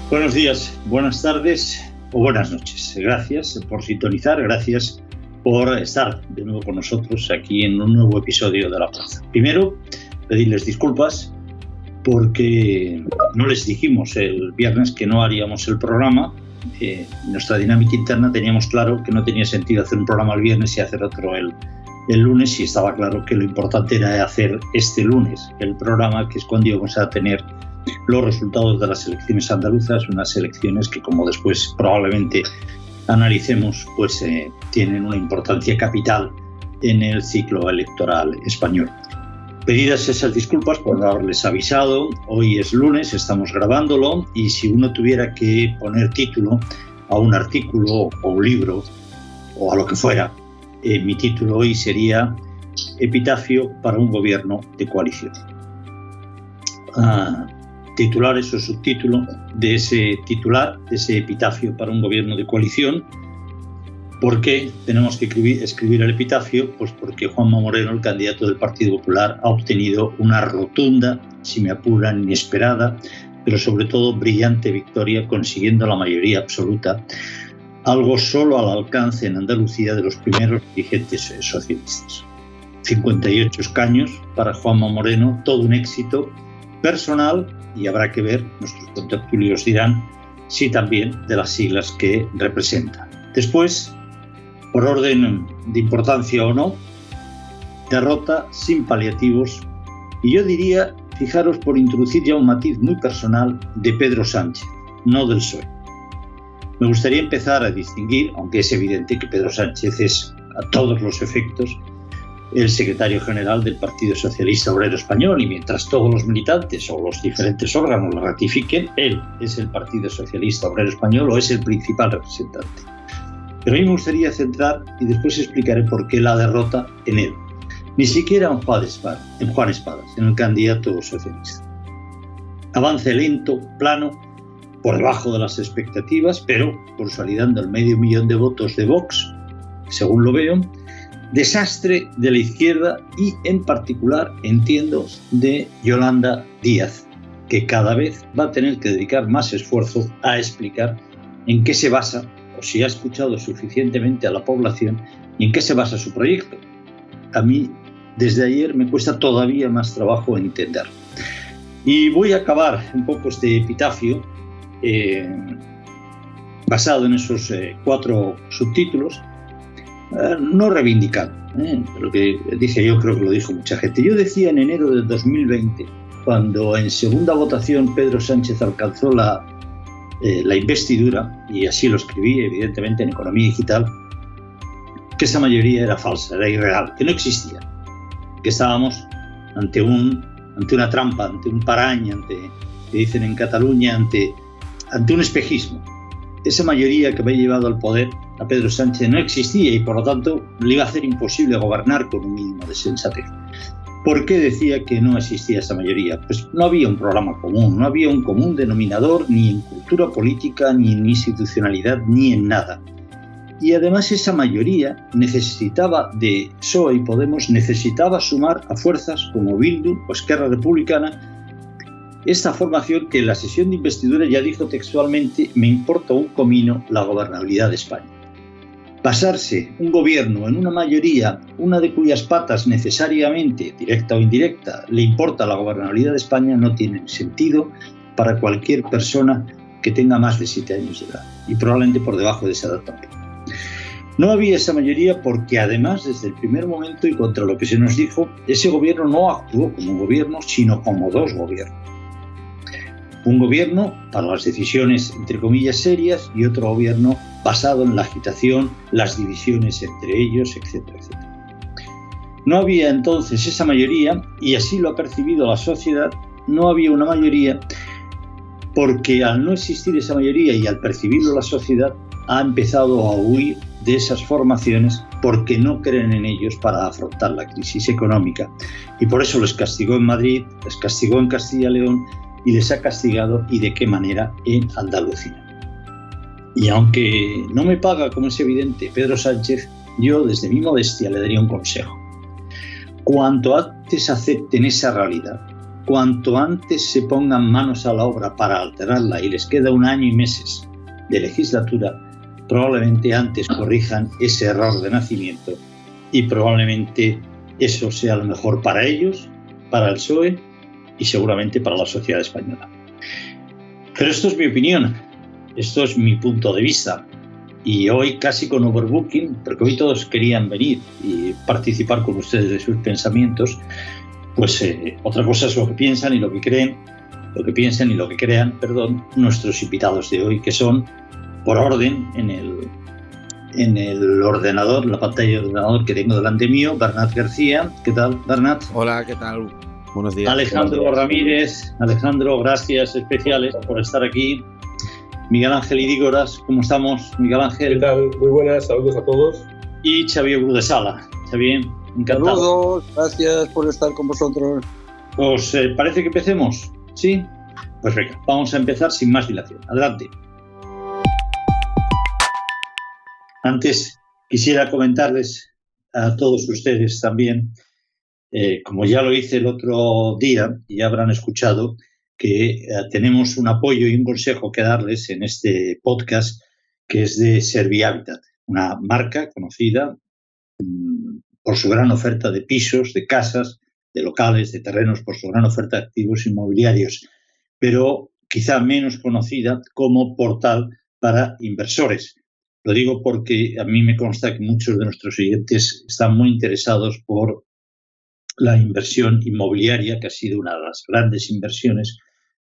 Buenos días, buenas tardes o buenas noches. Gracias por sintonizar, gracias por estar de nuevo con nosotros aquí en un nuevo episodio de La Plaza. Primero, pedirles disculpas porque no les dijimos el viernes que no haríamos el programa. En nuestra dinámica interna teníamos claro que no tenía sentido hacer un programa el viernes y hacer otro el lunes, y estaba claro que lo importante era hacer este lunes el programa, que es cuando íbamos a tener los resultados de las elecciones andaluzas, unas elecciones que, como después probablemente analicemos, pues tienen una importancia capital en el ciclo electoral español. Pedidas esas disculpas por no haberles avisado. Hoy es lunes, estamos grabándolo, y si uno tuviera que poner título a un artículo o un libro o a lo que fuera, mi título hoy sería Epitafio para un gobierno de coalición. Titulares o subtítulo de ese titular, de ese epitafio para un gobierno de coalición. ¿Por qué tenemos que escribir el epitafio? Pues porque Juanma Moreno, el candidato del Partido Popular, ha obtenido una rotunda, si me apuran, inesperada, pero sobre todo brillante victoria, consiguiendo la mayoría absoluta, algo solo al alcance en Andalucía de los primeros dirigentes socialistas. 58 escaños para Juanma Moreno, todo un éxito personal, y habrá que ver, nuestros contertulios dirán, si también de las siglas que representa. Después, por orden de importancia o no, derrota sin paliativos, y yo diría, fijaros, por introducir ya un matiz muy personal, de Pedro Sánchez, no del PSOE. Me gustaría empezar a distinguir, aunque es evidente que Pedro Sánchez es, a todos los efectos, el secretario general del Partido Socialista Obrero Español, y mientras todos los militantes o los diferentes órganos lo ratifiquen, él es el Partido Socialista Obrero Español o es el principal representante. Pero a mí me gustaría centrar, y después explicaré por qué, la derrota en él. Ni siquiera en Juan Espadas, en el candidato socialista. Avance lento, plano, por debajo de las expectativas, pero consolidando el 500.000 de votos de Vox, según lo veo. Desastre de la izquierda y, en particular, entiendo, de Yolanda Díaz, que cada vez va a tener que dedicar más esfuerzo a explicar en qué se basa, o si ha escuchado suficientemente a la población, y en qué se basa su proyecto. A mí, desde ayer, me cuesta todavía más trabajo entenderlo. Y voy a acabar un poco este epitafio basado en esos 4 subtítulos, no reivindicado, lo que dije yo, creo que lo dijo mucha gente. Yo decía en enero de 2020, cuando en segunda votación Pedro Sánchez alcanzó la investidura, y así lo escribí evidentemente en Economía Digital, que esa mayoría era falsa, era irreal, que no existía, que estábamos ante una trampa, ante un parany, que dicen en Cataluña, ante un espejismo. Esa mayoría que había llevado al poder a Pedro Sánchez no existía, y por lo tanto le iba a hacer imposible gobernar con un mínimo de sensatez. ¿Por qué decía que no existía esa mayoría? Pues no había un programa común, no había un común denominador, ni en cultura política, ni en institucionalidad, ni en nada. Y además esa mayoría necesitaba de PSOE y Podemos, necesitaba sumar a fuerzas como Bildu o Esquerra Republicana, esta formación que en la sesión de investidura ya dijo textualmente: me importa un comino la gobernabilidad de España. Basarse un gobierno en una mayoría, una de cuyas patas necesariamente, directa o indirecta, le importa la gobernabilidad de España, no tiene sentido para cualquier persona que tenga más de 7 años de edad, y probablemente por debajo de esa edad tampoco. No había esa mayoría porque, además, desde el primer momento y contra lo que se nos dijo, ese gobierno no actuó como un gobierno, sino como 2 gobiernos. Un gobierno para las decisiones, entre comillas, serias, y otro gobierno basado en la agitación, las divisiones entre ellos, etcétera, etcétera. No había entonces esa mayoría, y así lo ha percibido la sociedad. No había una mayoría porque, al no existir esa mayoría y al percibirlo la sociedad, ha empezado a huir de esas formaciones porque no creen en ellos para afrontar la crisis económica. Y por eso les castigó en Madrid, les castigó en Castilla y León, y les ha castigado, y de qué manera, en Andalucía. Y aunque no me paga, como es evidente, Pedro Sánchez, yo desde mi modestia le daría un consejo. Cuanto antes acepten esa realidad, cuanto antes se pongan manos a la obra para alterarla, y les queda 1 año y meses de legislatura, probablemente antes corrijan ese error de nacimiento y probablemente eso sea lo mejor para ellos, para el PSOE y seguramente para la sociedad española. Pero esto es mi opinión, esto es mi punto de vista. Y hoy casi con overbooking, porque hoy todos querían venir y participar con ustedes de sus pensamientos, pues otra cosa es lo que piensan y lo que creen, lo que piensan y lo que crean, nuestros invitados de hoy, que son, por orden, en el ordenador, la pantalla del ordenador que tengo delante mío, Bernat García. ¿Qué tal, Bernat? Hola, ¿qué tal? Buenos días. Alejandro Ramírez. Alejandro, gracias especiales por estar aquí. Miguel Ángel Idígoras, ¿cómo estamos, Miguel Ángel? ¿Qué tal? Muy buenas, saludos a todos. Y Xavier Brudesala. Xavier, encantado. Saludos, gracias por estar con vosotros. ¿Os parece que empecemos? ¿Sí? Pues venga, vamos a empezar sin más dilación. Adelante. Antes quisiera comentarles a todos ustedes también, como ya lo hice el otro día, y ya habrán escuchado, que tenemos un apoyo y un consejo que darles en este podcast, que es de Servihabitat, una marca conocida por su gran oferta de pisos, de casas, de locales, de terrenos, por su gran oferta de activos inmobiliarios, pero quizá menos conocida como portal para inversores. Lo digo porque a mí me consta que muchos de nuestros oyentes están muy interesados por la inversión inmobiliaria, que ha sido una de las grandes inversiones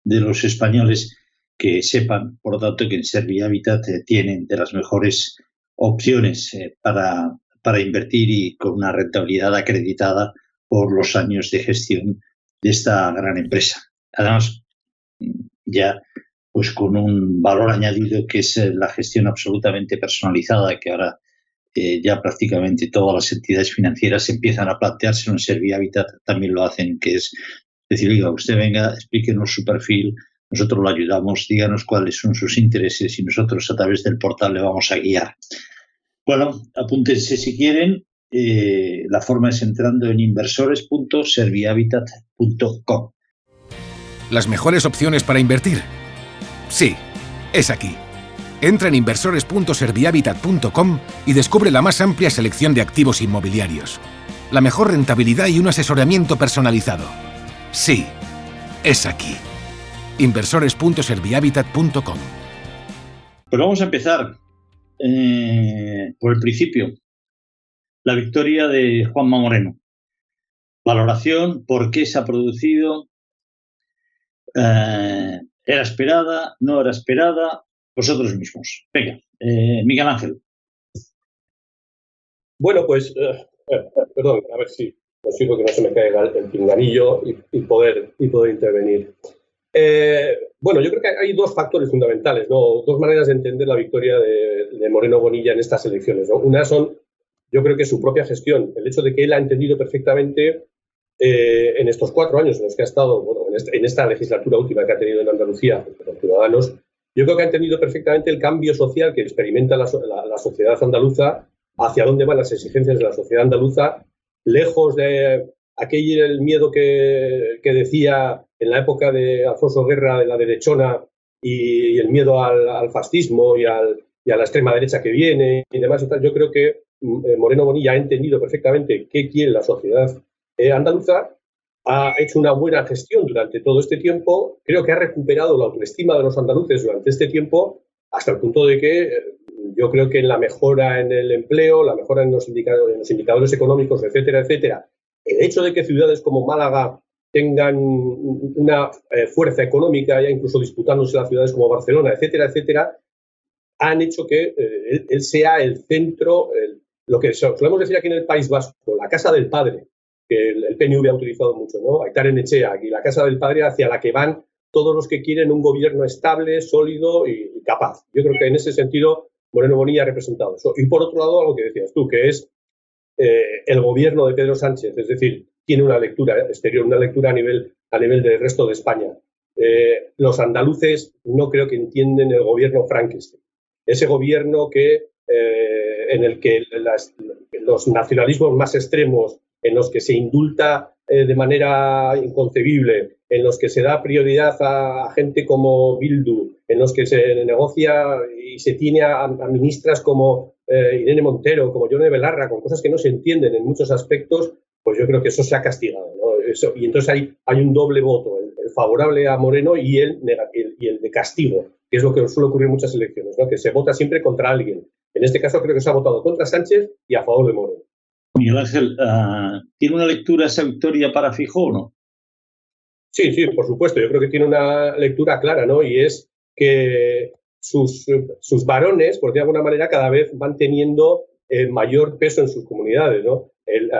de los españoles, que sepan, por lo tanto, que en Servihabitat tienen de las mejores opciones para invertir y con una rentabilidad acreditada por los años de gestión de esta gran empresa. Además, ya pues con un valor añadido que es la gestión absolutamente personalizada, que ahora ya prácticamente todas las entidades financieras empiezan a plantearse en Servihabitat, también lo hacen, que es decir, oiga, usted venga, explíquenos su perfil, nosotros lo ayudamos, díganos cuáles son sus intereses y nosotros a través del portal le vamos a guiar. Bueno, apúntense si quieren, la forma es entrando en inversores.servihabitat.com. ¿Las mejores opciones para invertir? Sí, es aquí. Entra en inversores.servihabitat.com y descubre la más amplia selección de activos inmobiliarios, la mejor rentabilidad y un asesoramiento personalizado. Sí, es aquí. Inversores.servihabitat.com. Pues vamos a empezar por el principio. La victoria de Juanma Moreno. Valoración, por qué se ha producido, ¿era esperada, no era esperada? Vosotros mismos. Venga, Miguel Ángel. Bueno, pues, perdón, a ver si consigo que no se me caiga el pinganillo y poder intervenir. Bueno, yo creo que hay dos factores fundamentales, ¿no? Dos maneras de entender la victoria de Moreno Bonilla en estas elecciones, ¿no? Una son, yo creo que su propia gestión, el hecho de que él ha entendido perfectamente en estos 4 años en los que ha estado, bueno, en esta legislatura última que ha tenido en Andalucía con Ciudadanos, yo creo que ha entendido perfectamente el cambio social que experimenta la sociedad andaluza, hacia dónde van las exigencias de la sociedad andaluza, lejos de el miedo que decía en la época de Alfonso Guerra, de la derechona, y el miedo al fascismo y a la extrema derecha que viene y demás. Yo creo que Moreno Bonilla ha entendido perfectamente qué quiere la sociedad andaluza, ha hecho una buena gestión durante todo este tiempo, creo que ha recuperado la autoestima de los andaluces durante este tiempo, hasta el punto de que yo creo que en la mejora en el empleo, la mejora en los indicadores económicos, etcétera, etcétera, el hecho de que ciudades como Málaga tengan una fuerza económica, ya incluso disputándose las ciudades como Barcelona, etcétera, etcétera, han hecho que él sea el centro, lo que solemos decir aquí en el País Vasco, la casa del padre, que el PNV ha utilizado mucho, ¿no? Aitar Echea, aquí la casa del padre hacia la que van todos los que quieren un gobierno estable, sólido y capaz. Yo creo que en ese sentido Moreno Bonilla ha representado eso. Y por otro lado, algo que decías tú, que es el gobierno de Pedro Sánchez, es decir, tiene una lectura exterior, una lectura a nivel del resto de España. Los andaluces no creo que entienden el gobierno Frankenstein. Ese gobierno en el que los nacionalismos más extremos en los que se indulta de manera inconcebible, en los que se da prioridad a gente como Bildu, en los que se negocia y se tiene a ministras como Irene Montero, como Yone Belarra, con cosas que no se entienden en muchos aspectos, pues yo creo que eso se ha castigado, ¿no? Y entonces hay un doble voto, el favorable a Moreno y el de castigo, que es lo que suele ocurrir en muchas elecciones, ¿no? Que se vota siempre contra alguien. En este caso creo que se ha votado contra Sánchez y a favor de Moreno. Miguel Ángel, ¿tiene una lectura esa victoria para Feijóo o no? Sí, por supuesto. Yo creo que tiene una lectura clara, ¿no? Y es que sus varones, por de alguna manera, cada vez van teniendo mayor peso en sus comunidades, ¿no?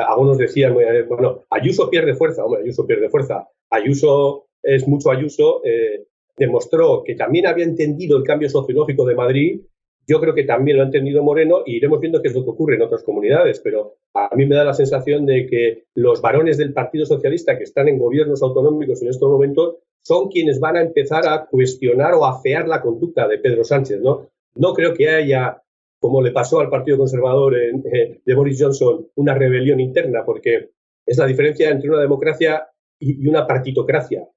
Algunos decían, bueno, Ayuso pierde fuerza. Hombre, Ayuso pierde fuerza. Ayuso es mucho Ayuso. Demostró que también había entendido el cambio sociológico de Madrid. Yo creo que también lo ha entendido Moreno y iremos viendo qué es lo que ocurre en otras comunidades, pero a mí me da la sensación de que los varones del Partido Socialista que están en gobiernos autonómicos en estos momentos son quienes van a empezar a cuestionar o afear la conducta de Pedro Sánchez, ¿no? No creo que haya, como le pasó al Partido Conservador de Boris Johnson, una rebelión interna, porque es la diferencia entre una democracia y una partitocracia.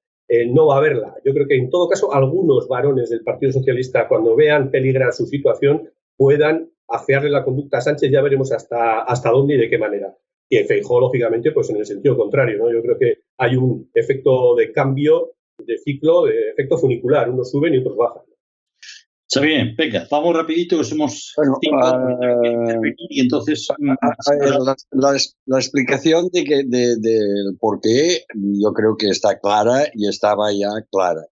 No va a haberla. Yo creo que en todo caso algunos varones del Partido Socialista, cuando vean peligrar su situación, puedan afearle la conducta a Sánchez. Ya veremos hasta dónde y de qué manera. Y en Feijóo, lógicamente, pues en el sentido contrario, ¿no? Yo creo que hay un efecto de cambio de ciclo, de efecto funicular. Unos suben y otros bajan. Está bien, venga, vamos rapidito que somos y entonces la explicación del por qué yo creo que está clara y estaba ya clara,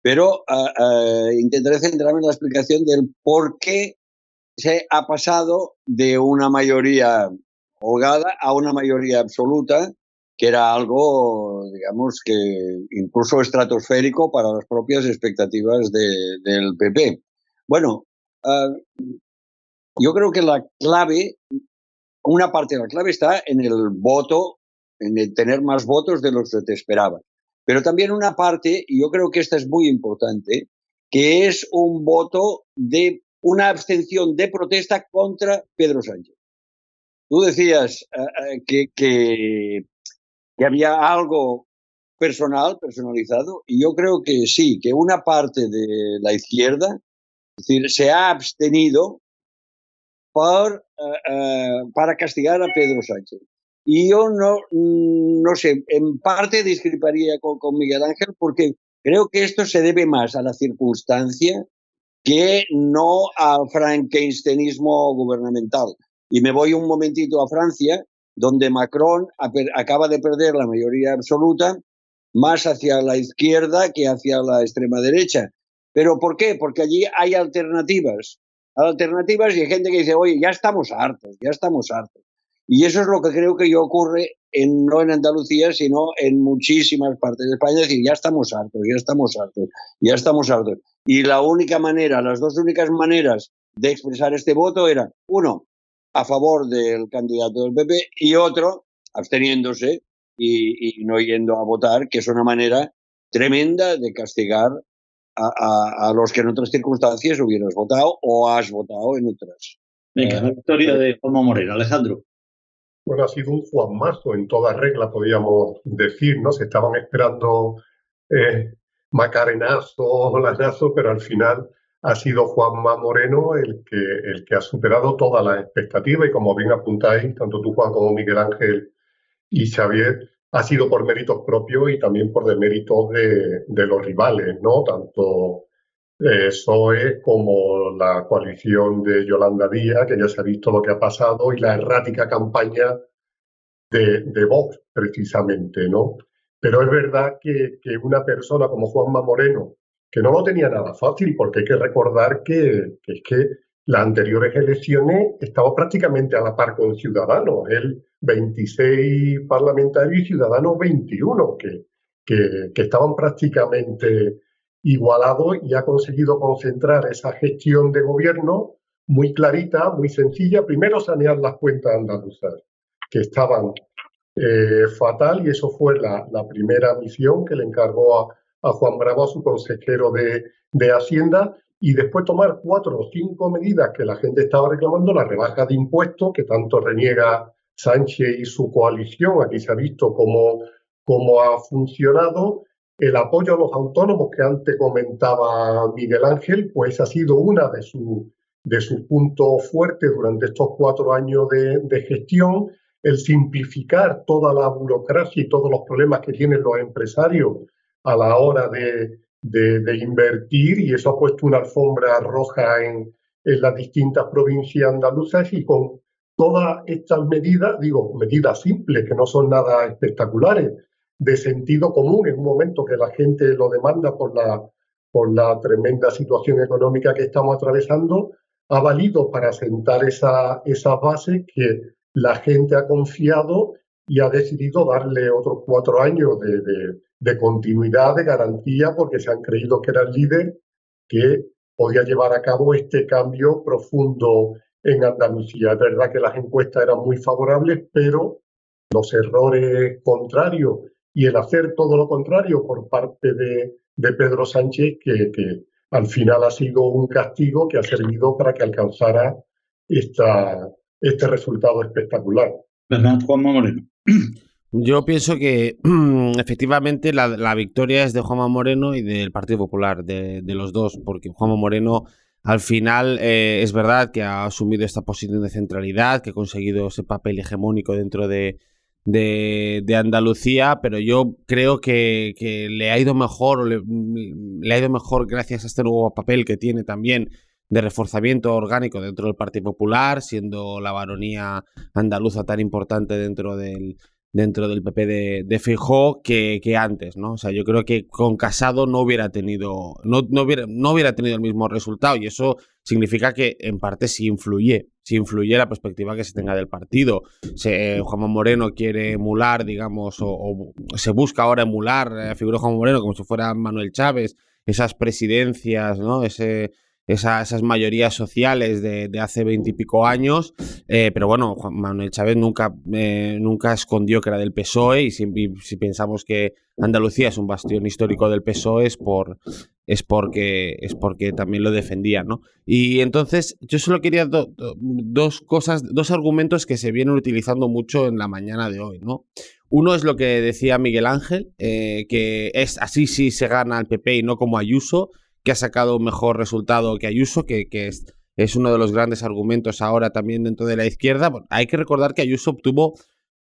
pero intentaré centrarme en la explicación del por qué se ha pasado de una mayoría holgada a una mayoría absoluta, que era algo, digamos, que incluso estratosférico para las propias expectativas del PP. Bueno, yo creo que la clave, una parte de la clave está en el voto, en el tener más votos de los que te esperaban. Pero también una parte, y yo creo que esta es muy importante, que es un voto de una abstención de protesta contra Pedro Sánchez. Tú decías que había algo personalizado, y yo creo que sí, que una parte de la izquierda, es decir, se ha abstenido para castigar a Pedro Sánchez. Y yo no sé, en parte discreparía con Miguel Ángel, porque creo que esto se debe más a la circunstancia que no al frankensteinismo gubernamental. Y me voy un momentito a Francia, donde Macron acaba de perder la mayoría absoluta, más hacia la izquierda que hacia la extrema derecha. ¿Pero por qué? Porque allí hay alternativas y hay gente que dice, oye, ya estamos hartos. Y eso es lo que creo que ocurre no en Andalucía, sino en muchísimas partes de España, es decir, ya estamos hartos. Y las dos únicas maneras de expresar este voto eran, uno, a favor del candidato del PP y otro, absteniéndose y no yendo a votar, que es una manera tremenda de castigar a los que en otras circunstancias hubieras votado o has votado en otras. Venga, la victoria de Juanma Moreno. Alejandro. Bueno, ha sido un juanmazo en toda regla, podríamos decir, ¿no? Se estaban esperando macarenazos, lanazos, pero al final ha sido Juanma Moreno el que ha superado todas las expectativas y como bien apuntáis, tanto tú, Juan, como Miguel Ángel y Xavier, ha sido por méritos propios y también por deméritos de los rivales, ¿no? Tanto PSOE como la coalición de Yolanda Díaz, que ya se ha visto lo que ha pasado, y la errática campaña de Vox, precisamente, ¿no? Pero es verdad que una persona como Juanma Moreno, que no lo tenía nada fácil, porque hay que recordar que es que las anteriores elecciones estaba prácticamente a la par con Ciudadanos, él 26 parlamentarios y Ciudadanos 21, que estaban prácticamente igualados, y ha conseguido concentrar esa gestión de gobierno muy clarita, muy sencilla. Primero, sanear las cuentas andaluzas, que estaban fatal, y eso fue la primera misión que le encargó a Juan Bravo, a su consejero de Hacienda, y después tomar 4 o 5 medidas que la gente estaba reclamando, la rebaja de impuestos, que tanto reniega Sánchez y su coalición. Aquí se ha visto cómo ha funcionado. El apoyo a los autónomos que antes comentaba Miguel Ángel, pues ha sido una de sus puntos fuertes durante estos 4 años de gestión. El simplificar toda la burocracia y todos los problemas que tienen los empresarios a la hora de invertir, y eso ha puesto una alfombra roja en las distintas provincias andaluzas, y con todas estas medidas, medidas simples, que no son nada espectaculares, de sentido común, en un momento que la gente lo demanda por la tremenda situación económica que estamos atravesando, ha valido para sentar esas bases que la gente ha confiado y ha decidido darle otros 4 años de continuidad, de garantía, porque se han creído que era el líder que podía llevar a cabo este cambio profundo en Andalucía. Es verdad que las encuestas eran muy favorables, pero los errores contrarios y el hacer todo lo contrario por parte de Pedro Sánchez, que al final ha sido un castigo que ha servido para que alcanzara este resultado espectacular. ¿Verdad, Juanma Moreno? Yo pienso que efectivamente la victoria es de Juanma Moreno y del Partido Popular, de los dos, porque Juanma Moreno al final es verdad que ha asumido esta posición de centralidad, que ha conseguido ese papel hegemónico dentro de Andalucía, pero yo creo que le ha ido mejor, le ha ido mejor gracias a este nuevo papel que tiene también de reforzamiento orgánico dentro del Partido Popular, siendo la baronía andaluza tan importante dentro del PP de Feijóo que antes, ¿no? O sea, yo creo que con Casado no hubiera tenido el mismo resultado, y eso significa que en parte sí influye la perspectiva que se tenga del partido. Juanma Moreno quiere emular, digamos, o se busca ahora emular la figura de Juanma Moreno como si fuera Manuel Chávez, esas presidencias, ¿no? Esas mayorías sociales de hace 20 y pico años, pero bueno, Juan Manuel Chávez nunca escondió que era del PSOE, y si pensamos que Andalucía es un bastión histórico del PSOE es porque también lo defendía, ¿no? Y entonces yo solo quería dos argumentos que se vienen utilizando mucho en la mañana de hoy, ¿no? Uno es lo que decía Miguel Ángel, que es así sí se gana al PP y no como Ayuso, que ha sacado un mejor resultado que Ayuso, que es uno de los grandes argumentos ahora también dentro de la izquierda. Bueno, hay que recordar que Ayuso obtuvo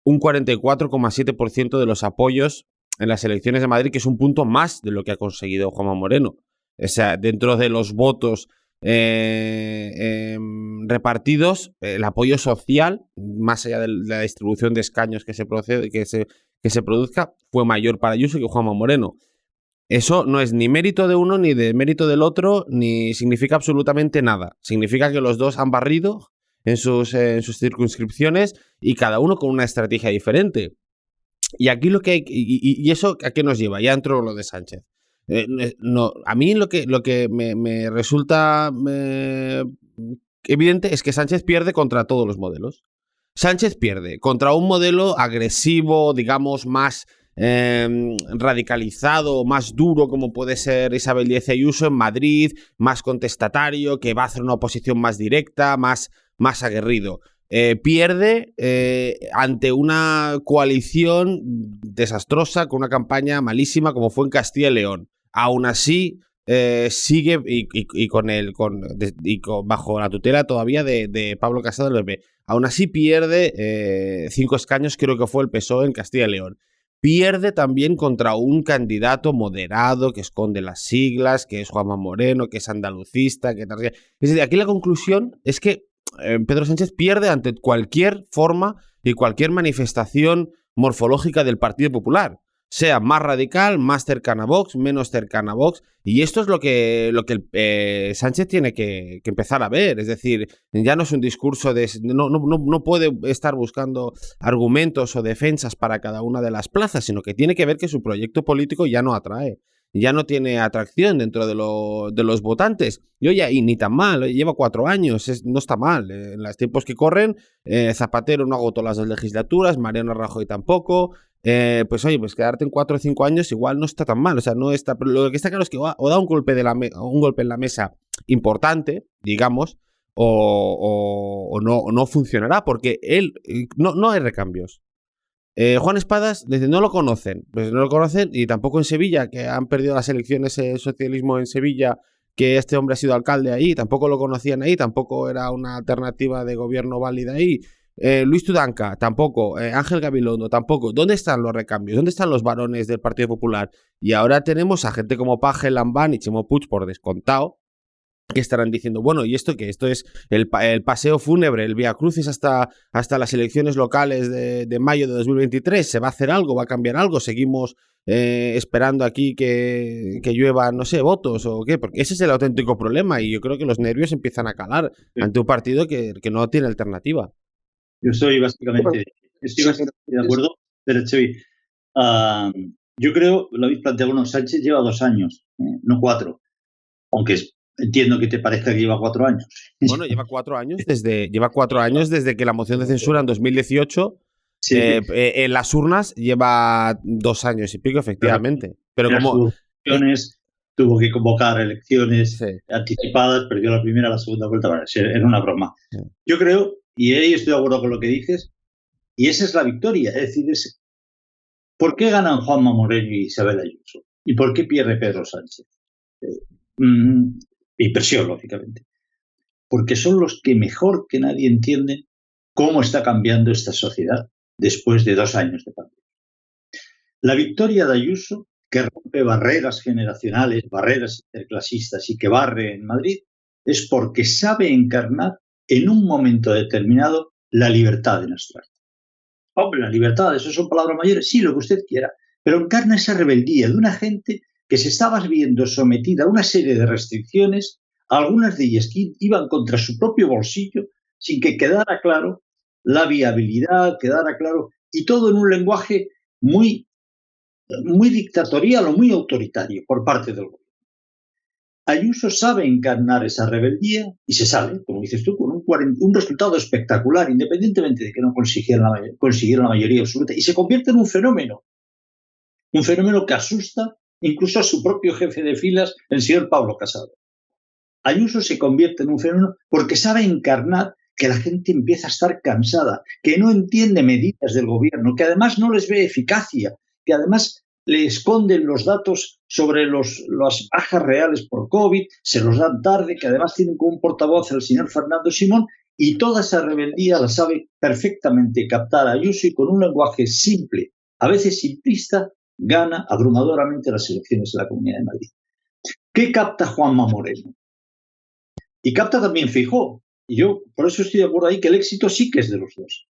un 44,7% de los apoyos en las elecciones de Madrid, que es un punto más de lo que ha conseguido Juanma Moreno. O sea, dentro de los votos repartidos, el apoyo social, más allá de la distribución de escaños que se produzca, fue mayor para Ayuso que Juanma Moreno. Eso no es ni mérito de uno ni de mérito del otro, ni significa absolutamente nada. Significa que los dos han barrido en sus circunscripciones, y cada uno con una estrategia diferente. Y aquí lo que hay, y eso ¿a qué nos lleva? Ya entró lo de Sánchez. A mí lo que me resulta evidente es que Sánchez pierde contra todos los modelos. Sánchez pierde contra un modelo agresivo, digamos, más radicalizado, más duro, como puede ser Isabel Díaz Ayuso en Madrid, más contestatario, que va a hacer una oposición más directa, más aguerrido. Pierde ante una coalición desastrosa, con una campaña malísima, como fue en Castilla y León. Aún así, sigue bajo la tutela todavía de Pablo Casado del PP. Aún así pierde 5 escaños, creo que fue el PSOE en Castilla y León. Pierde también contra un candidato moderado que esconde las siglas, que es Juanma Moreno, que es andalucista, que es decir, aquí la conclusión es que Pedro Sánchez pierde ante cualquier forma y cualquier manifestación morfológica del Partido Popular, sea más radical, más cercana a Vox, menos cercana a Vox, y esto es lo que Sánchez tiene que empezar a ver. Es decir, ya no es un discurso no puede estar buscando argumentos o defensas para cada una de las plazas, sino que tiene que ver que su proyecto político ya no atrae, ya no tiene atracción dentro de los votantes. Y oye, y ni tan mal, lleva 4 años, no está mal. En los tiempos que corren, Zapatero no agotó las 2 legislaturas, Mariano Rajoy tampoco. Pues oye, pues quedarte en 4 o 5 años igual no está tan mal. O sea, no está. Pero lo que está claro es que o da un golpe en la mesa importante, digamos, o no funcionará, porque él no hay recambios. Juan Espadas dice, no lo conocen, pues no lo conocen, y tampoco en Sevilla, que han perdido las elecciones el socialismo en Sevilla, que este hombre ha sido alcalde ahí, tampoco lo conocían ahí, tampoco era una alternativa de gobierno válida ahí. Luis Tudanca, tampoco. Ángel Gabilondo, tampoco. ¿Dónde están los recambios? ¿Dónde están los varones del Partido Popular? Y ahora tenemos a gente como Page, Lambán y Chimo Puig, por descontado, que estarán diciendo, bueno, ¿y esto qué? Esto es el paseo fúnebre, el Vía Crucis hasta las elecciones locales de mayo de 2023. ¿Se va a hacer algo? ¿Va a cambiar algo? ¿Seguimos esperando aquí que lluevan, no sé, votos o qué? Porque ese es el auténtico problema, y yo creo que los nervios empiezan a calar ante un partido que no tiene alternativa. Yo estoy básicamente de acuerdo, pero Xavi, yo creo, lo habéis planteado, bueno, Sánchez lleva 2 años, no 4, aunque entiendo que te parezca que lleva 4 años. Bueno, lleva 4 años desde que la moción de censura en 2018, sí. En las urnas lleva 2 años y pico, efectivamente. Pero como tuvo que convocar elecciones anticipadas, perdió la primera, la segunda vuelta, vale, era una broma. Sí. Yo creo, y ahí estoy de acuerdo con lo que dices, y esa es la victoria, es decir, ¿por qué ganan Juanma Moreno y Isabel Ayuso? ¿Y por qué pierde Pedro Sánchez? Y presión, lógicamente. Porque son los que mejor que nadie entienden cómo está cambiando esta sociedad después de 2 años de pandemia. La victoria de Ayuso, que rompe barreras generacionales, barreras interclasistas y que barre en Madrid, es porque sabe encarnar en un momento determinado la libertad de nuestra arte. Hombre, la libertad, eso son palabras mayores, sí, lo que usted quiera, pero encarna esa rebeldía de una gente que se estaba viendo sometida a una serie de restricciones, algunas de ellas que iban contra su propio bolsillo, sin que quedara claro la viabilidad, quedara claro, y todo en un lenguaje muy dictatorial o muy autoritario por parte del gobierno. Ayuso sabe encarnar esa rebeldía y se sale, como dices tú, con un resultado espectacular, independientemente de que no consiguieran la mayoría absoluta, y se convierte en un fenómeno que asusta incluso a su propio jefe de filas, el señor Pablo Casado. Ayuso se convierte en un fenómeno porque sabe encarnar que la gente empieza a estar cansada, que no entiende medidas del gobierno, que además no les ve eficacia, que además le esconden los datos sobre las bajas reales por COVID, se los dan tarde, que además tienen como un portavoz el señor Fernando Simón, y toda esa rebeldía la sabe perfectamente captar Ayuso, y con un lenguaje simple, a veces simplista, gana abrumadoramente las elecciones de la Comunidad de Madrid. ¿Qué capta Juanma Moreno? Y capta también Feijóo. Y yo por eso estoy de acuerdo ahí que el éxito sí que es de los dos.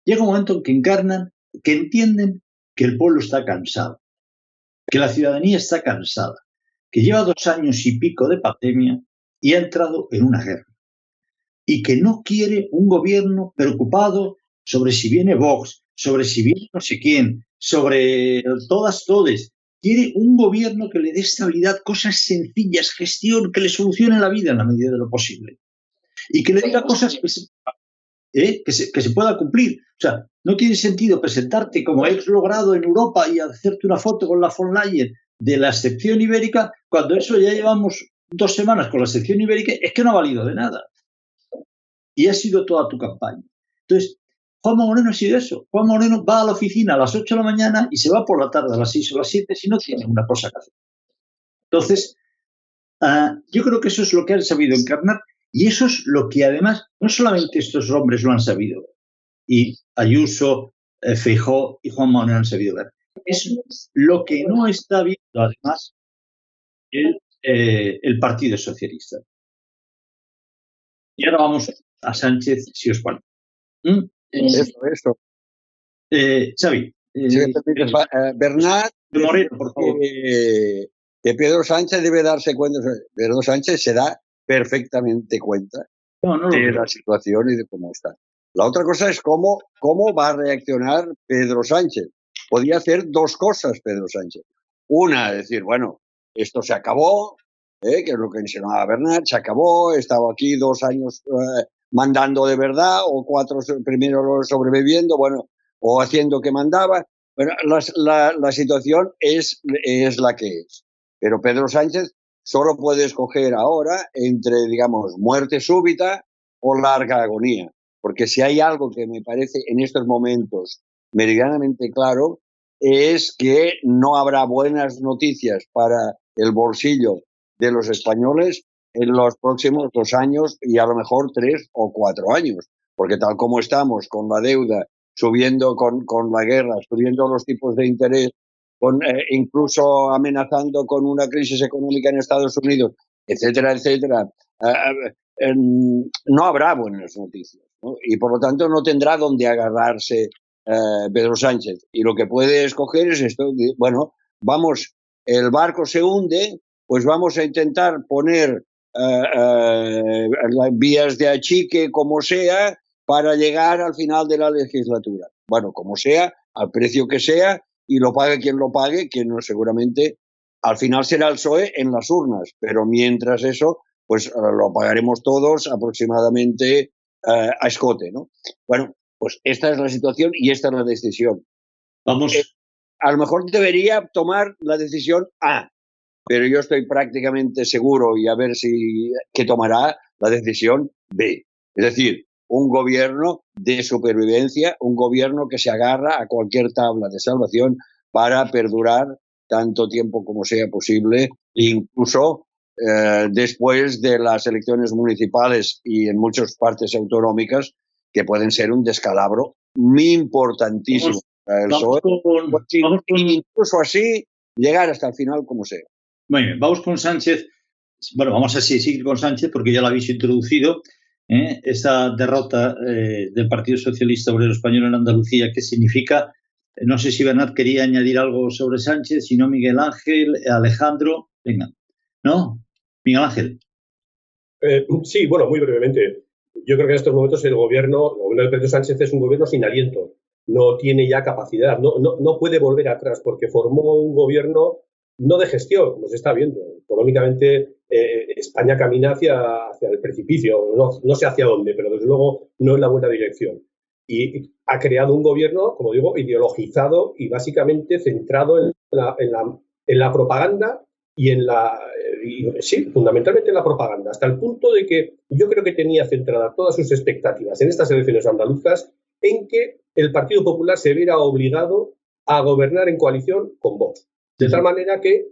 Llega un momento en que encarnan, que entienden que el pueblo está cansado, que la ciudadanía está cansada, que lleva 2 años y pico de pandemia y ha entrado en una guerra. Y que no quiere un gobierno preocupado sobre si viene Vox, sobre si viene no sé quién, sobre todas. Quiere un gobierno que le dé estabilidad, cosas sencillas, gestión, que le solucione la vida en la medida de lo posible. Y que le diga cosas que se pueda cumplir. O sea, no tiene sentido presentarte como has logrado en Europa y hacerte una foto con la von Leyen de la excepción ibérica, cuando eso ya llevamos 2 semanas con la excepción ibérica, es que no ha valido de nada. Y ha sido toda tu campaña. Entonces, Juanma Moreno ha sido eso. Juanma Moreno va a la oficina a las 8 de la mañana y se va por la tarde a las 6 o las 7 si no tiene una cosa que hacer. Entonces, yo creo que eso es lo que han sabido encarnar, y eso es lo que además, no solamente estos hombres lo han sabido ver, y Ayuso, Feijóo y Juanma Moreno han sabido ver. Es lo que no está viendo además el Partido Socialista. Y ahora vamos a Sánchez, si os parece. Eso. Xavi. Bernat, Moreno, por favor. Que Pedro Sánchez debe darse cuenta. Pedro Sánchez se da perfectamente cuenta de la situación y de cómo está. La otra cosa es cómo va a reaccionar Pedro Sánchez. Podía hacer 2 cosas Pedro Sánchez. Una, decir, bueno, esto se acabó, que es lo que enseñaba Bernat, se acabó, he estado aquí 2 años mandando de verdad, o 4 primero sobreviviendo, bueno, o haciendo que mandaba. Bueno, la situación es la que es. Pero Pedro Sánchez solo puede escoger ahora entre, digamos, muerte súbita o larga agonía. Porque si hay algo que me parece en estos momentos meridianamente claro, es que no habrá buenas noticias para el bolsillo de los españoles en los próximos 2 años y a lo mejor 3 o 4 años. Porque tal como estamos con la deuda, subiendo con la guerra, subiendo los tipos de interés, incluso amenazando con una crisis económica en Estados Unidos, etcétera, etcétera, no habrá buenas noticias, ¿no? Y por lo tanto no tendrá donde agarrarse Pedro Sánchez. Y lo que puede escoger es esto, bueno, vamos, el barco se hunde, pues vamos a intentar poner las vías de achique como sea para llegar al final de la legislatura. Bueno, como sea, al precio que sea, y lo pague quien lo pague, que no seguramente al final será el PSOE en las urnas, pero mientras eso, pues lo pagaremos todos aproximadamente a escote, ¿no? Bueno, pues esta es la situación y esta es la decisión. Vamos. A lo mejor debería tomar la decisión A, pero yo estoy prácticamente seguro, y a ver si que tomará la decisión B. Es decir, un gobierno de supervivencia, un gobierno que se agarra a cualquier tabla de salvación para perdurar tanto tiempo como sea posible, incluso después de las elecciones municipales y en muchas partes autonómicas, que pueden ser un descalabro muy importantísimo para el PSOE. Incluso así, llegar hasta el final como sea. Muy bien, vamos con Sánchez. Bueno, vamos a seguir con Sánchez porque ya lo habéis introducido. Esta derrota del Partido Socialista Obrero Español en Andalucía, ¿qué significa? No sé si Bernat quería añadir algo sobre Sánchez, si no Miguel Ángel, Alejandro. Venga, ¿no? Miguel Ángel. Sí, bueno, muy brevemente. Yo creo que en estos momentos el gobierno de Pedro Sánchez es un gobierno sin aliento. No tiene ya capacidad, no puede volver atrás porque formó un gobierno no de gestión, como se está viendo. Económicamente España camina hacia el precipicio, no sé hacia dónde, pero desde luego no en la buena dirección. Y ha creado un gobierno, como digo, ideologizado y básicamente centrado en la propaganda y sí, fundamentalmente en la propaganda, hasta el punto de que yo creo que tenía centradas todas sus expectativas en estas elecciones andaluzas en que el Partido Popular se viera obligado a gobernar en coalición con Vox. De tal manera que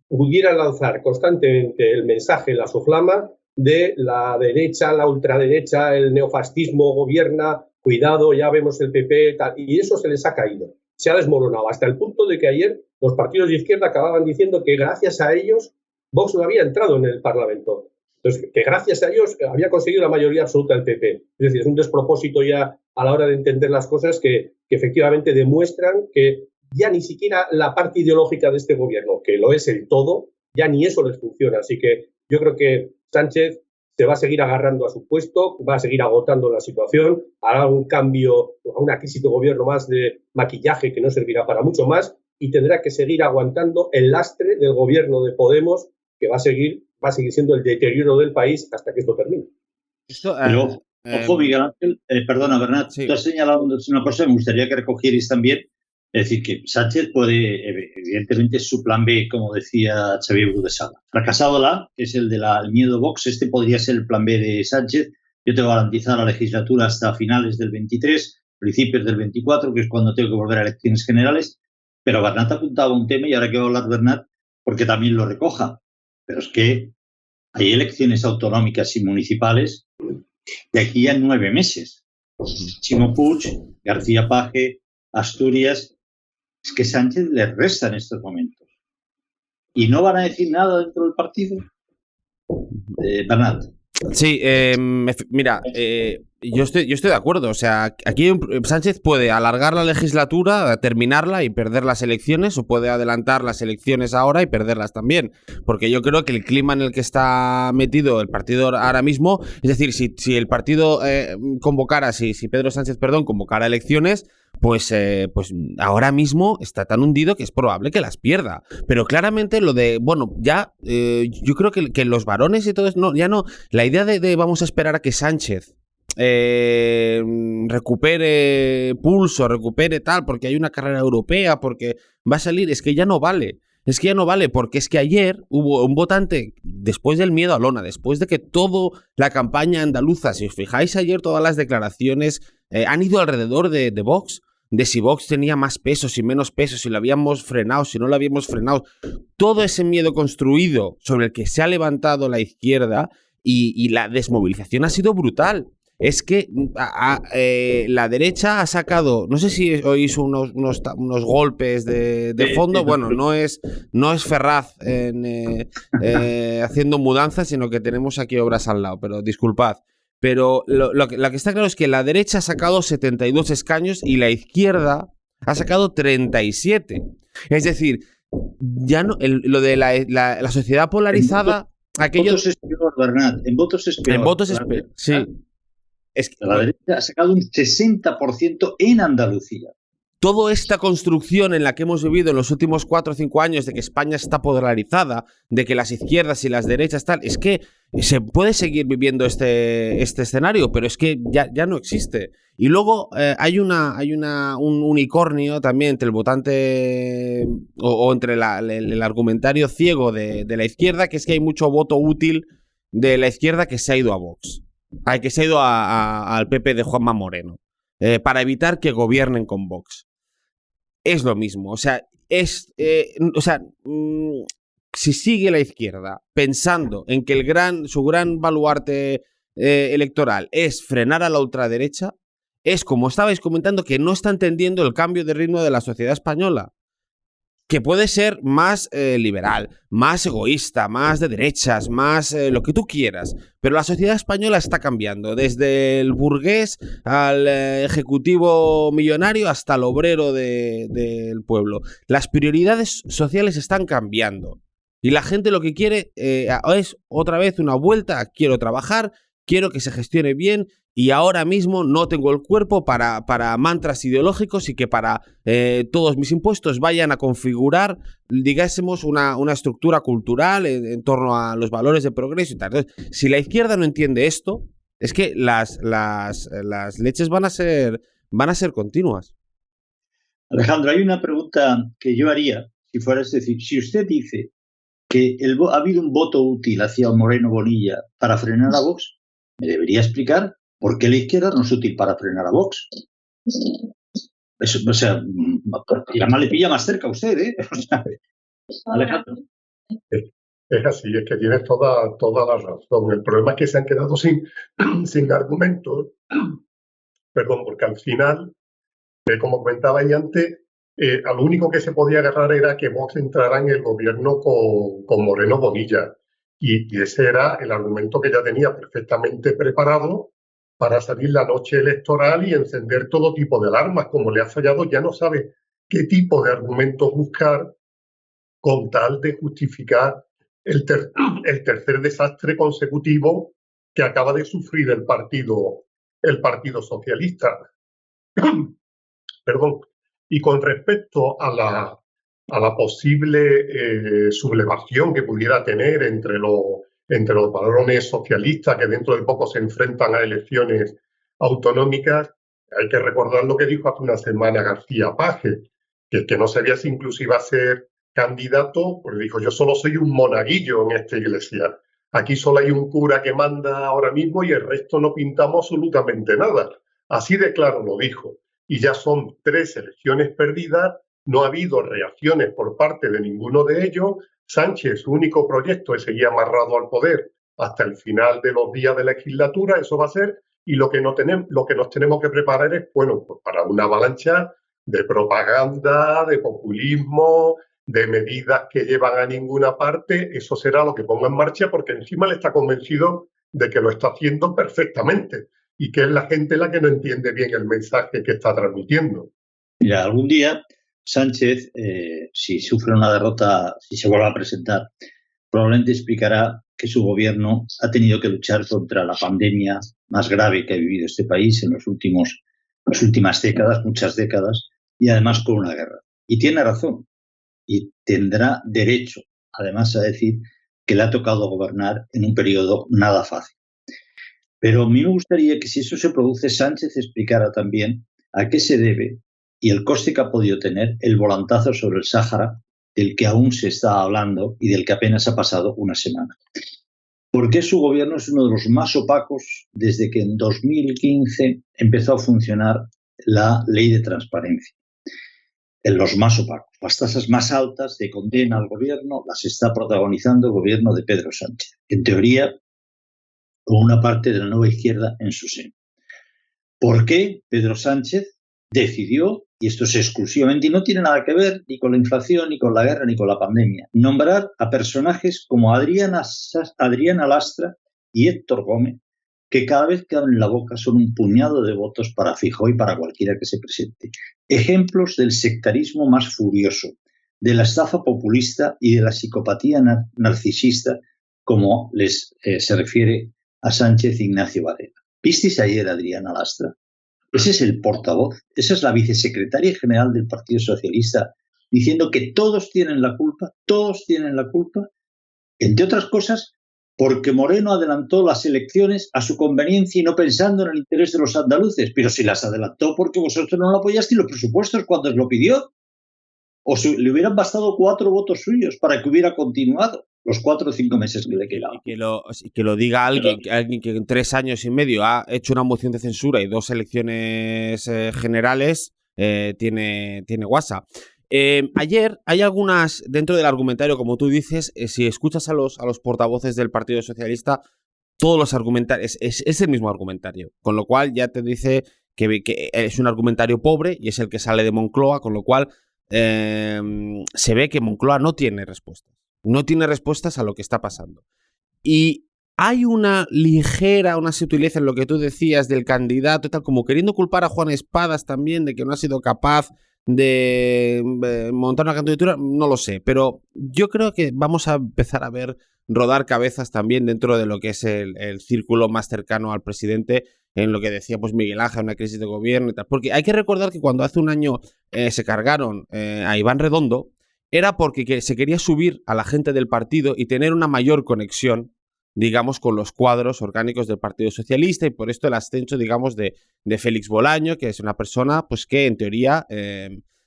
pudiera lanzar constantemente el mensaje, la soflama de la derecha, la ultraderecha, el neofascismo gobierna, cuidado, ya vemos el PP, tal, y eso se les ha caído, se ha desmoronado, hasta el punto de que ayer los partidos de izquierda acababan diciendo que gracias a ellos Vox no había entrado en el Parlamento. Entonces, que gracias a ellos había conseguido la mayoría absoluta del PP. Es decir, es un despropósito ya a la hora de entender las cosas que efectivamente demuestran que ya ni siquiera la parte ideológica de este gobierno, que lo es el todo, ya ni eso les funciona. Así que yo creo que Sánchez se va a seguir agarrando a su puesto, va a seguir agotando la situación, hará un cambio, una crisis de gobierno más de maquillaje que no servirá para mucho más y tendrá que seguir aguantando el lastre del gobierno de Podemos, que va a seguir siendo el deterioro del país hasta que esto termine. Pero, ojo, Miguel Ángel, perdona, Bernat, sí. Tú has señalado una cosa que me gustaría que recogierais también. Es decir, que Sánchez puede, evidentemente, es su plan B, como decía Xavier Brudesaga. Fracasado la, que es el del miedo Vox, este podría ser el plan B de Sánchez. Yo tengo garantizada la legislatura hasta finales del 23, principios del 24, que es cuando tengo que volver a elecciones generales. Pero Bernat apuntaba un tema, y ahora que va a hablar Bernat, porque también lo recoja. Pero es que hay elecciones autonómicas y municipales de aquí a 9 meses. Chimo Puig, García Paje, Asturias. Es que Sánchez les resta en estos momentos. ¿Y no van a decir nada dentro del partido? Bernat. Sí, mira, yo estoy de acuerdo. O sea, aquí Sánchez puede alargar la legislatura, terminarla y perder las elecciones, o puede adelantar las elecciones ahora y perderlas también. Porque yo creo que el clima en el que está metido el partido ahora mismo, es decir, si el partido si Pedro Sánchez, convocara elecciones, pues ahora mismo está tan hundido que es probable que las pierda. Pero claramente lo de, yo creo que los varones y todo eso, la idea de vamos a esperar a que Sánchez recupere pulso, recupere tal, porque hay una carrera europea, porque va a salir, es que ya no vale. Es que ya no vale, porque es que ayer hubo un votante, después del miedo a Lona, después de que toda la campaña andaluza, si os fijáis ayer, todas las declaraciones han ido alrededor de Vox, de si Vox tenía más peso, si menos peso, si lo habíamos frenado, si no lo habíamos frenado. Todo ese miedo construido sobre el que se ha levantado la izquierda y la desmovilización ha sido brutal. Es que la derecha ha sacado, no sé si oís unos golpes de fondo, bueno, no es Ferraz haciendo mudanzas, sino que tenemos aquí obras al lado, pero disculpad. Pero lo que está claro es que la derecha ha sacado 72 escaños y la izquierda ha sacado 37. Es decir, ya no, lo de la sociedad polarizada... En votos es peor, Bernat, en votos es peor. En votos es peor, sí. Es que la derecha ha sacado un 60% en Andalucía. Toda esta construcción en la que hemos vivido en los últimos 4 o 5 años de que España está polarizada, de que las izquierdas y las derechas tal, es que se puede seguir viviendo este escenario, pero es que ya no existe. Y luego hay un unicornio también entre el votante o entre el argumentario ciego de la izquierda, que es que hay mucho voto útil de la izquierda que se ha ido a Vox. Que se ha ido al PP de Juanma Moreno, para evitar que gobiernen con Vox. Es lo mismo, o sea, si sigue la izquierda pensando en que su gran baluarte electoral es frenar a la ultraderecha, es como estabais comentando, que no está entendiendo el cambio de ritmo de la sociedad española, que puede ser más liberal, más egoísta, más de derechas, más lo que tú quieras, pero la sociedad española está cambiando, desde el burgués al ejecutivo millonario hasta el obrero del pueblo. Las prioridades sociales están cambiando y la gente lo que quiere es otra vez una vuelta. Quiero trabajar, quiero que se gestione bien, y ahora mismo no tengo el cuerpo para mantras ideológicos y que para todos mis impuestos vayan a configurar, digásemos, una estructura cultural en torno a los valores de progreso y tal. Entonces, si la izquierda no entiende esto, es que las leches van a ser continuas. Alejandro, hay una pregunta que yo haría, si fuera, es decir, si usted dice que ha habido un voto útil hacia Moreno Bonilla para frenar a Vox, me debería explicar por qué la izquierda no es útil para frenar a Vox. Eso, o sea, y además le pilla más cerca a usted, ¿eh? O sea, Alejandro. Es así, es que tienes toda la razón. El problema es que se han quedado sin argumentos, perdón, porque al final, como comentaba ahí antes, a lo único que se podía agarrar era que Vox entrara en el gobierno con Moreno Bonilla. Y ese era el argumento que ya tenía perfectamente preparado para salir la noche electoral y encender todo tipo de alarmas. Como le ha fallado, ya no sabe qué tipo de argumentos buscar con tal de justificar el tercer desastre consecutivo que acaba de sufrir el Partido Socialista. Perdón. Y con respecto a la posible sublevación que pudiera tener entre los varones socialistas que dentro de poco se enfrentan a elecciones autonómicas, hay que recordar lo que dijo hace una semana García Paje, que no sabía si incluso iba a ser candidato, porque dijo: yo solo soy un monaguillo en esta iglesia. Aquí solo hay un cura que manda ahora mismo y el resto no pintamos absolutamente nada. Así de claro lo dijo. Y ya son 3 elecciones perdidas, no ha habido reacciones por parte de ninguno de ellos. Sánchez, su único proyecto es seguir amarrado al poder hasta el final de los días de la legislatura, eso va a ser, y lo que nos tenemos que preparar es, bueno, pues para una avalancha de propaganda, de populismo, de medidas que llevan a ninguna parte. Eso será lo que ponga en marcha, porque encima le está convencido de que lo está haciendo perfectamente y que es la gente la que no entiende bien el mensaje que está transmitiendo. Mira, algún día Sánchez, si sufre una derrota, si se vuelve a presentar, probablemente explicará que su gobierno ha tenido que luchar contra la pandemia más grave que ha vivido este país en las últimas décadas, muchas décadas, y además con una guerra. Y tiene razón, y tendrá derecho, además, a decir que le ha tocado gobernar en un periodo nada fácil. Pero a mí me gustaría que, si eso se produce, Sánchez explicara también a qué se debe y el coste que ha podido tener el volantazo sobre el Sáhara del que aún se está hablando y del que apenas ha pasado una semana. Porque su gobierno es uno de los más opacos desde que en 2015 empezó a funcionar la ley de transparencia. En los más opacos. Las tasas más altas de condena al gobierno las está protagonizando el gobierno de Pedro Sánchez. En teoría, con una parte de la nueva izquierda en su seno. ¿Por qué Pedro Sánchez decidió, y esto es exclusivamente, y no tiene nada que ver ni con la inflación, ni con la guerra, ni con la pandemia, nombrar a personajes como Adriana Lastra y Héctor Gómez, que cada vez que abren la boca son un puñado de votos para Feijóo y para cualquiera que se presente? Ejemplos del sectarismo más furioso, de la estafa populista y de la psicopatía narcisista, como se refiere a Sánchez Ignacio Varela. ¿Visteis ayer a Adriana Lastra? Ese es el portavoz, esa es la vicesecretaria general del Partido Socialista, diciendo que todos tienen la culpa, entre otras cosas, porque Moreno adelantó las elecciones a su conveniencia y no pensando en el interés de los andaluces. Pero si las adelantó porque vosotros no lo apoyasteis los presupuestos cuando os lo pidió. O le hubieran bastado 4 votos suyos para que hubiera continuado los 4 o 5 meses que le quedaban. Y que lo diga alguien que en 3 años y medio ha hecho una moción de censura y 2 elecciones generales, tiene WhatsApp. Ayer hay algunas, dentro del argumentario, como tú dices, si escuchas a los portavoces del Partido Socialista, todos los argumentarios, es el mismo argumentario, con lo cual ya te dice que es un argumentario pobre y es el que sale de Moncloa, con lo cual se ve que Moncloa no tiene respuestas a lo que está pasando. Y hay una sutileza en lo que tú decías del candidato y tal, como queriendo culpar a Juan Espadas también de que no ha sido capaz de montar una candidatura, no lo sé, pero yo creo que vamos a empezar a ver rodar cabezas también dentro de lo que es el círculo más cercano al presidente, en lo que decía pues Miguel Ángel, una crisis de gobierno y tal, porque hay que recordar que cuando hace un año se cargaron a Iván Redondo, era porque se quería subir a la gente del partido y tener una mayor conexión, digamos, con los cuadros orgánicos del Partido Socialista, y por esto el ascenso, digamos, de Félix Bolaño, que es una persona pues que en teoría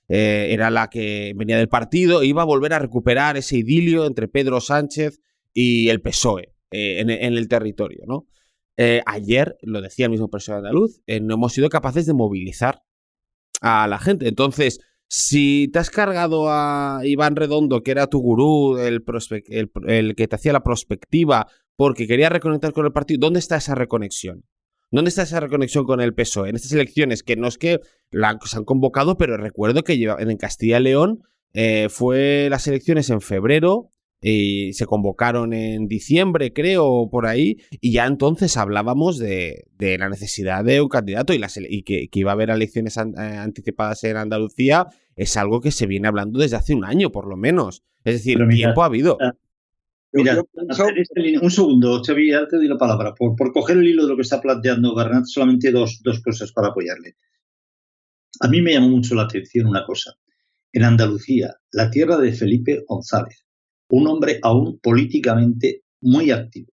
era la que venía del partido e iba a volver a recuperar ese idilio entre Pedro Sánchez y el PSOE en el territorio, ¿no? Ayer, lo decía el mismo presidente andaluz, no hemos sido capaces de movilizar a la gente. Entonces, si te has cargado a Iván Redondo, que era tu gurú, el que te hacía la prospectiva porque quería reconectar con el partido, ¿dónde está esa reconexión? ¿Dónde está esa reconexión con el PSOE? En estas elecciones, que no es que se han convocado, pero recuerdo que en Castilla y León fue las elecciones en febrero y se convocaron en diciembre, creo, por ahí, y ya entonces hablábamos de la necesidad de un candidato y que iba a haber elecciones anticipadas en Andalucía. Es algo que se viene hablando desde hace un año, por lo menos. Es decir, tiempo ha habido. Mira, un segundo, Xavi, ya te doy la palabra. Por coger el hilo de lo que está planteando Bernat, solamente dos cosas para apoyarle. A mí me llamó mucho la atención una cosa. En Andalucía, la tierra de Felipe González, un hombre aún políticamente muy activo,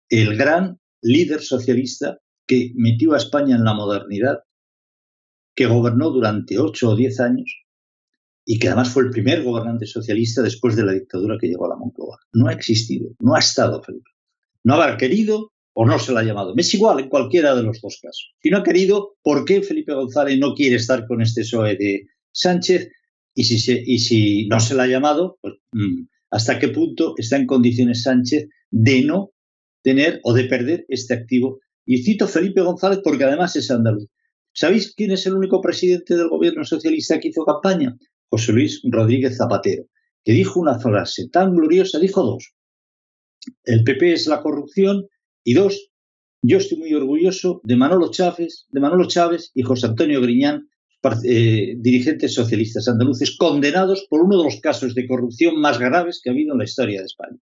el gran líder socialista que metió a España en la modernidad, que gobernó durante 8 o 10 años y que además fue el primer gobernante socialista después de la dictadura que llegó a la Moncloa. No ha existido, no ha estado Felipe. No habrá querido o no se le ha llamado. Me es igual en cualquiera de los dos casos. Si no ha querido, ¿por qué Felipe González no quiere estar con este PSOE de Sánchez? Y si no se le ha llamado, pues, ¿hasta qué punto está en condiciones Sánchez de no tener o de perder este activo? Y cito Felipe González porque además es andaluz. ¿Sabéis quién es el único presidente del gobierno socialista que hizo campaña? José Luis Rodríguez Zapatero, que dijo una frase tan gloriosa, dijo 2. El PP es la corrupción, y 2, yo estoy muy orgulloso de Manolo Chávez y José Antonio Griñán, dirigentes socialistas andaluces condenados por uno de los casos de corrupción más graves que ha habido en la historia de España.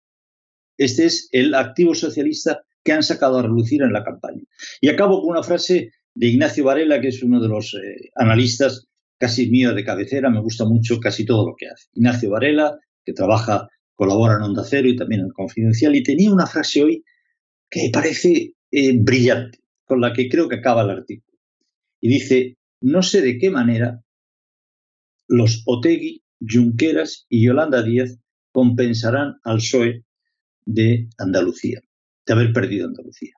Este es el activo socialista que han sacado a relucir en la campaña. Y acabo con una frase de Ignacio Varela, que es uno de los analistas casi mío de cabecera, me gusta mucho casi todo lo que hace. Ignacio Varela, que colabora en Onda Cero y también en Confidencial, y tenía una frase hoy que me parece brillante, con la que creo que acaba el artículo. Y dice: no sé de qué manera los Otegi Junqueras y Yolanda Díaz compensarán al PSOE de Andalucía, de haber perdido Andalucía.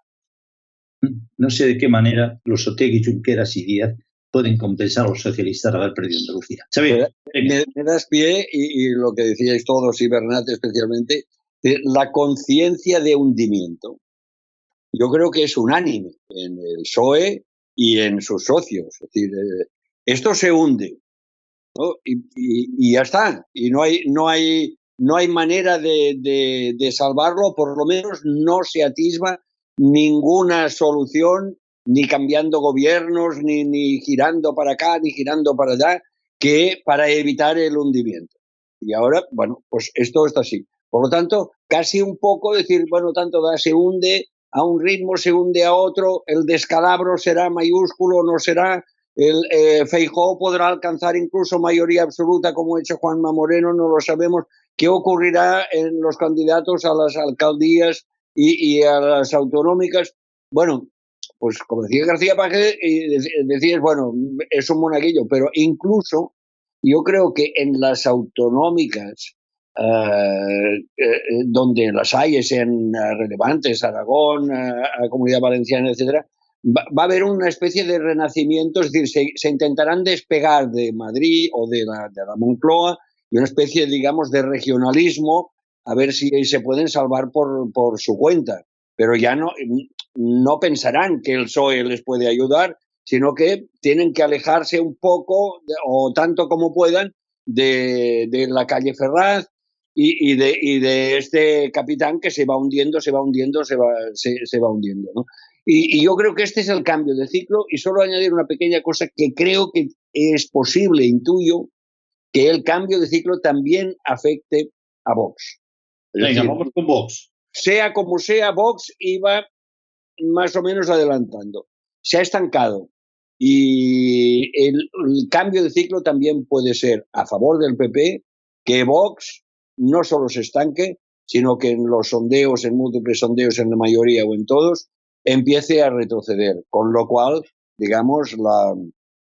No sé de qué manera los Otegi, Junqueras y Díaz pueden compensar a los socialistas de haber perdido Andalucía. Xavier, me das pie, y lo que decíais todos, y Bernat especialmente, la conciencia de hundimiento. Yo creo que es unánime en el PSOE y en sus socios. Es decir, esto se hunde, ¿no? Y ya está. Y no hay manera de salvarlo, por lo menos no se atisba ninguna solución, ni cambiando gobiernos, ni girando para acá, ni girando para allá, que para evitar el hundimiento. Y ahora, bueno, pues esto está así. Por lo tanto, casi un poco decir, bueno, tanto da, se hunde a un ritmo, se hunde a otro, el descalabro será mayúsculo, no será, Feijóo podrá alcanzar incluso mayoría absoluta como ha hecho Juanma Moreno, no lo sabemos. ¿Qué ocurrirá en los candidatos a las alcaldías y a las autonómicas? Bueno, pues como decía García Paje, decías, bueno, es un monaguillo, pero incluso yo creo que en las autonómicas, donde las hay, sean relevantes, Aragón, Comunidad Valenciana, etcétera, va a haber una especie de renacimiento, es decir, se intentarán despegar de Madrid o de la Moncloa y una especie, digamos, de regionalismo, a ver si se pueden salvar por su cuenta. Pero ya no pensarán que el PSOE les puede ayudar, sino que tienen que alejarse un poco, o tanto como puedan, de la calle Ferraz y de este capitán que se va hundiendo, ¿no? Y yo creo que este es el cambio de ciclo, y solo añadir una pequeña cosa que creo que es posible, intuyo, que el cambio de ciclo también afecte a Vox. Venga, vamos con Vox. Sea como sea, Vox iba más o menos adelantando. Se ha estancado. Y el cambio de ciclo también puede ser a favor del PP, que Vox no solo se estanque, sino que en los sondeos, en múltiples sondeos, en la mayoría o en todos, empiece a retroceder. Con lo cual, digamos,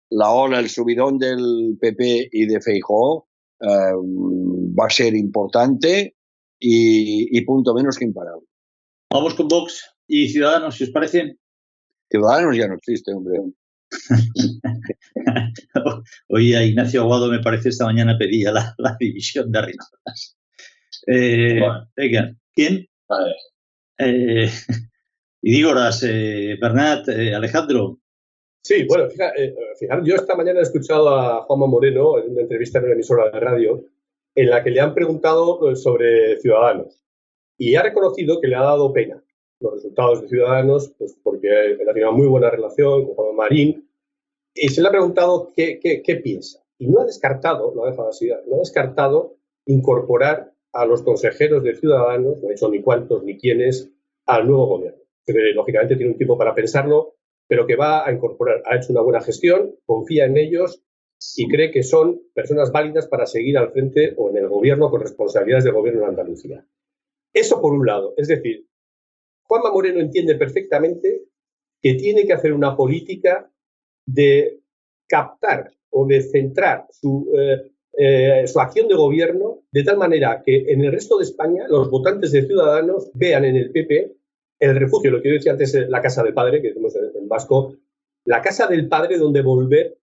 la ola, el subidón del PP y de Feijóo va a ser importante y punto menos que imparable. Vamos con Vox y Ciudadanos, si os parece. Ciudadanos ya no existe, hombre. Hoy a Ignacio Aguado, me parece, esta mañana pedía la división de Arrimadas. Bueno. Venga, ¿quién? Y digo horas, Bernat, Alejandro. Sí, bueno, fíjate, yo esta mañana he escuchado a Juanma Moreno en una entrevista en una emisora de radio en la que le han preguntado sobre Ciudadanos y ha reconocido que le ha dado pena los resultados de Ciudadanos, pues porque él ha tenido una muy buena relación con Juan Marín, y se le ha preguntado qué piensa. Y no ha descartado, lo ha dejado así, no ha descartado incorporar a los consejeros de Ciudadanos, no ha dicho ni cuántos ni quiénes, al nuevo gobierno. Que, lógicamente tiene un tiempo para pensarlo, pero que va a incorporar. Ha hecho una buena gestión, confía en ellos y cree que son personas válidas para seguir al frente o en el gobierno con responsabilidades del gobierno en Andalucía. Eso por un lado. Es decir, Juanma Moreno entiende perfectamente que tiene que hacer una política de captar o de centrar su acción de gobierno de tal manera que en el resto de España los votantes de Ciudadanos vean en el PP el refugio, lo que yo decía antes, la casa del padre, que decimos en vasco, la casa del padre donde volver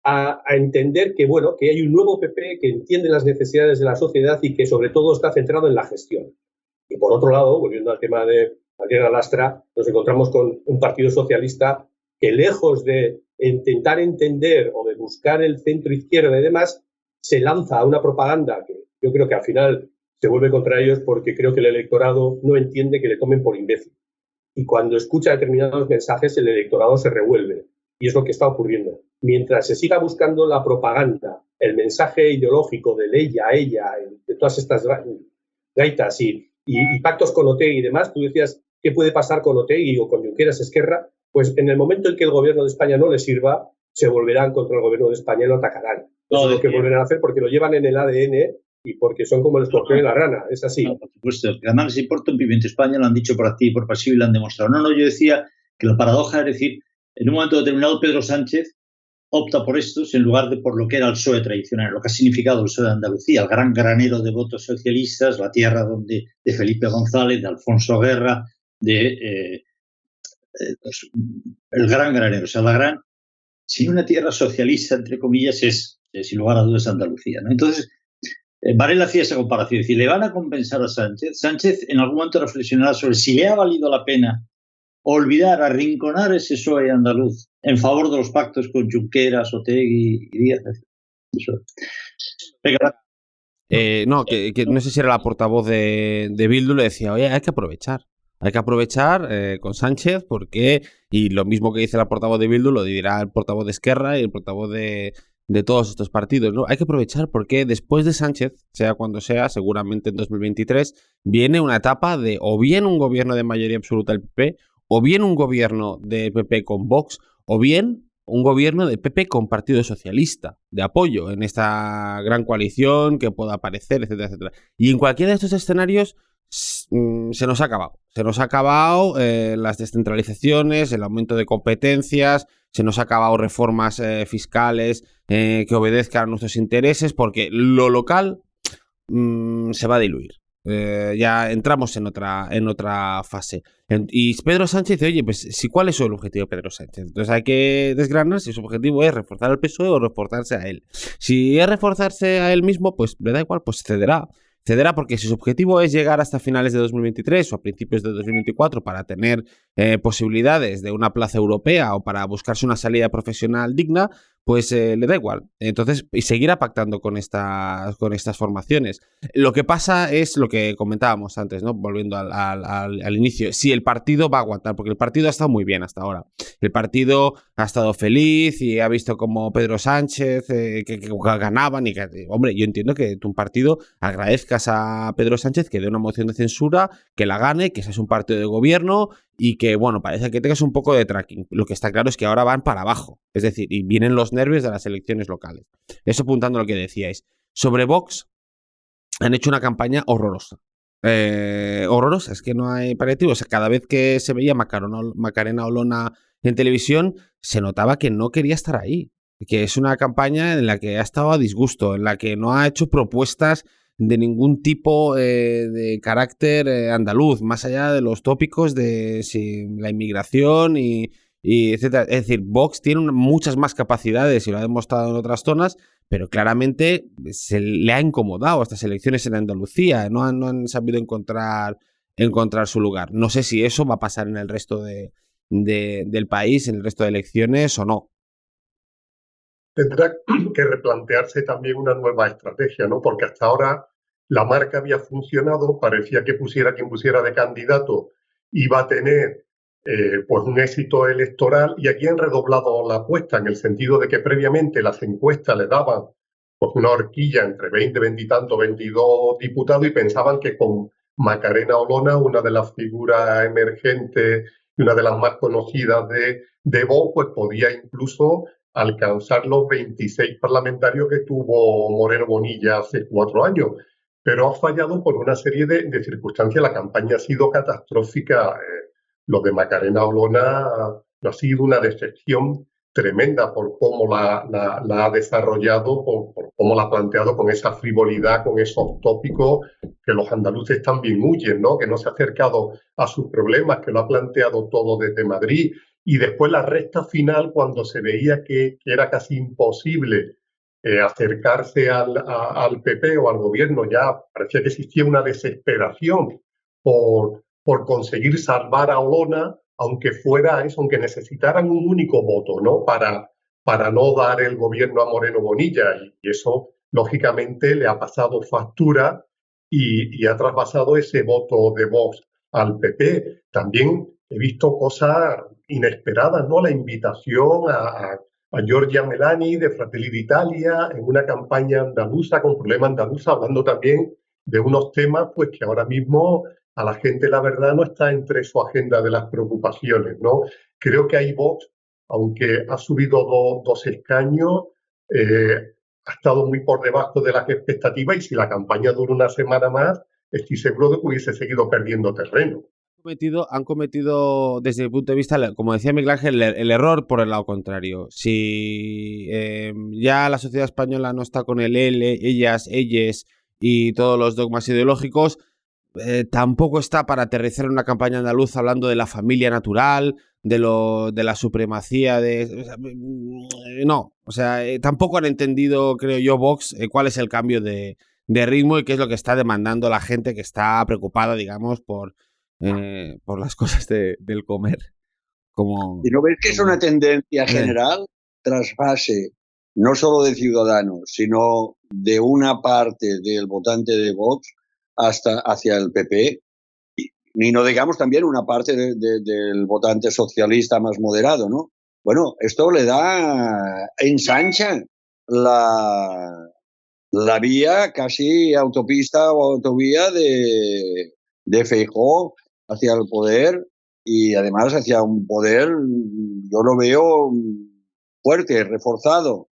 a entender que, bueno, que hay un nuevo PP que entiende las necesidades de la sociedad y que sobre todo está centrado en la gestión. Y por otro lado, volviendo al tema de Adriana Lastra, nos encontramos con un partido socialista que, lejos de intentar entender o de buscar el centro izquierda y demás, se lanza a una propaganda que yo creo que al final se vuelve contra ellos porque creo que el electorado no entiende que le tomen por imbécil. Y cuando escucha determinados mensajes, el electorado se revuelve. Y es lo que está ocurriendo. Mientras se siga buscando la propaganda, el mensaje ideológico del ella, de todas estas gaitas y pactos con Otegi y demás, tú decías, ¿qué puede pasar con Otegi o con Junqueras, Esquerra? Pues en el momento en que el gobierno de España no les sirva, se volverán contra el gobierno de España y lo atacarán. Eso es lo que volverán a hacer porque lo llevan en el ADN y porque son como el escorpión y la rana. Es así. No, por supuesto. Además les importa un pimiento. España lo han dicho por activa y por pasiva y lo han demostrado. No, yo decía que la paradoja es decir, en un momento determinado Pedro Sánchez opta por estos en lugar de por lo que era el PSOE tradicional, lo que ha significado el PSOE de Andalucía, el gran granero de votos socialistas, la tierra de Felipe González, de Alfonso Guerra, el gran granero, o sea, sin una tierra socialista, entre comillas, es sin lugar a dudas Andalucía, ¿no? Entonces, Varela hacía esa comparación, es decir, le van a compensar a Sánchez. Sánchez en algún momento reflexionará sobre si le ha valido la pena olvidar, arrinconar ese PSOE andaluz en favor de los pactos con Junqueras, Otegi y Díaz. No, que no sé si era la portavoz de Bildu, le decía, oye, hay que aprovechar con Sánchez porque, y lo mismo que dice la portavoz de Bildu lo dirá el portavoz de Esquerra y el portavoz de todos estos partidos, ¿no? Hay que aprovechar porque después de Sánchez, sea cuando sea, seguramente en 2023, viene una etapa de o bien un gobierno de mayoría absoluta del PP, o bien un gobierno de PP con Vox, o bien un gobierno de PP con Partido Socialista, de apoyo en esta gran coalición que pueda aparecer, etcétera, etcétera. Y en cualquiera de estos escenarios se nos ha acabado. Se nos ha acabado las descentralizaciones, el aumento de competencias, se nos ha acabado reformas fiscales que obedezcan a nuestros intereses, porque lo local se va a diluir. Ya entramos en otra fase. Y Pedro Sánchez dice, oye, pues ¿cuál es el objetivo de Pedro Sánchez? Entonces hay que desgranar si su objetivo es reforzar al PSOE o reforzarse a él. Si es reforzarse a él mismo, pues le da igual, pues cederá. Cederá porque si su objetivo es llegar hasta finales de 2023 o a principios de 2024 para tener posibilidades de una plaza europea o para buscarse una salida profesional digna, pues le da igual. Entonces, y seguirá pactando con estas formaciones. Lo que pasa es lo que comentábamos antes, ¿no? Volviendo al inicio. Si el partido va a aguantar, porque el partido ha estado muy bien hasta ahora. El partido ha estado feliz y ha visto como Pedro Sánchez que ganaban y que, hombre, yo entiendo que un partido agradezcas a Pedro Sánchez que dé una moción de censura, que la gane, que seas un partido de gobierno y que, bueno, parece que tengas un poco de tracking. Lo que está claro es que ahora van para abajo. Es decir, y vienen los nervios de las elecciones locales. Eso apuntando a lo que decíais. Sobre Vox, han hecho una campaña horrorosa. Horrorosa, es que no hay paliativo. O sea, cada vez que se veía Macarena Olona en televisión, se notaba que no quería estar ahí. Que es una campaña en la que ha estado a disgusto, en la que no ha hecho propuestas de ningún tipo de carácter andaluz, más allá de los tópicos de la inmigración y etcétera. Es decir, Vox tiene muchas más capacidades y lo ha demostrado en otras zonas, pero claramente se le ha incomodado estas elecciones en Andalucía. No han sabido encontrar su lugar. No sé si eso va a pasar en el resto del país, en el resto de elecciones o no. Tendrá que replantearse también una nueva estrategia, ¿no? Porque hasta ahora la marca había funcionado, parecía que pusiera quien pusiera de candidato iba a tener pues un éxito electoral, y aquí han redoblado la apuesta en el sentido de que previamente las encuestas le daban pues una horquilla entre 20, 20 y tanto, 22 diputados, y pensaban que con Macarena Olona, una de las figuras emergentes y una de las más conocidas de Vox, pues podía incluso alcanzar los 26 parlamentarios que tuvo Moreno Bonilla hace 4 años. Pero ha fallado por una serie de circunstancias. La campaña ha sido catastrófica. Lo de Macarena Olona ha sido una decepción tremenda por cómo la ha desarrollado, por cómo la ha planteado con esa frivolidad, con esos tópicos que los andaluces también huyen, ¿no? Que no se ha acercado a sus problemas, que lo ha planteado todo desde Madrid. Y después la recta final, cuando se veía que era casi imposible acercarse al PP o al gobierno, ya parecía que existía una desesperación por conseguir salvar a Olona, aunque fuera eso, aunque necesitaran un único voto, ¿no? Para no dar el gobierno a Moreno Bonilla. Y eso, lógicamente, le ha pasado factura y ha traspasado ese voto de Vox al PP. También he visto cosas inesperadas, ¿no? La invitación a Giorgia Meloni de Fratelli d'Italia en una campaña andaluza, con problema andaluza, hablando también de unos temas pues que ahora mismo a la gente, la verdad, no está entre su agenda de las preocupaciones, ¿no? Creo que ahí Vox, aunque ha subido dos escaños, ha estado muy por debajo de las expectativas, y si la campaña dura una semana más, estoy seguro de que hubiese seguido perdiendo terreno. Han cometido, desde mi punto de vista, como decía Miguel Ángel, el error por el lado contrario. Si ya la sociedad española no está con el él, ellas, ellas y todos los dogmas ideológicos, tampoco está para aterrizar en una campaña andaluza hablando de la familia natural, de la supremacía tampoco han entendido, creo yo, Vox, cuál es el cambio de ritmo y qué es lo que está demandando la gente que está preocupada, digamos, por las cosas del comer. ¿Y no ves que es una tendencia general, trasvase, no solo de Ciudadanos, sino de una parte del votante de Vox hacia el PP? Y no digamos también una parte del votante socialista más moderado, ¿no? Bueno, esto ensancha la vía casi autopista o autovía de Feijóo hacia el poder, y además hacia un poder, yo lo veo fuerte, reforzado.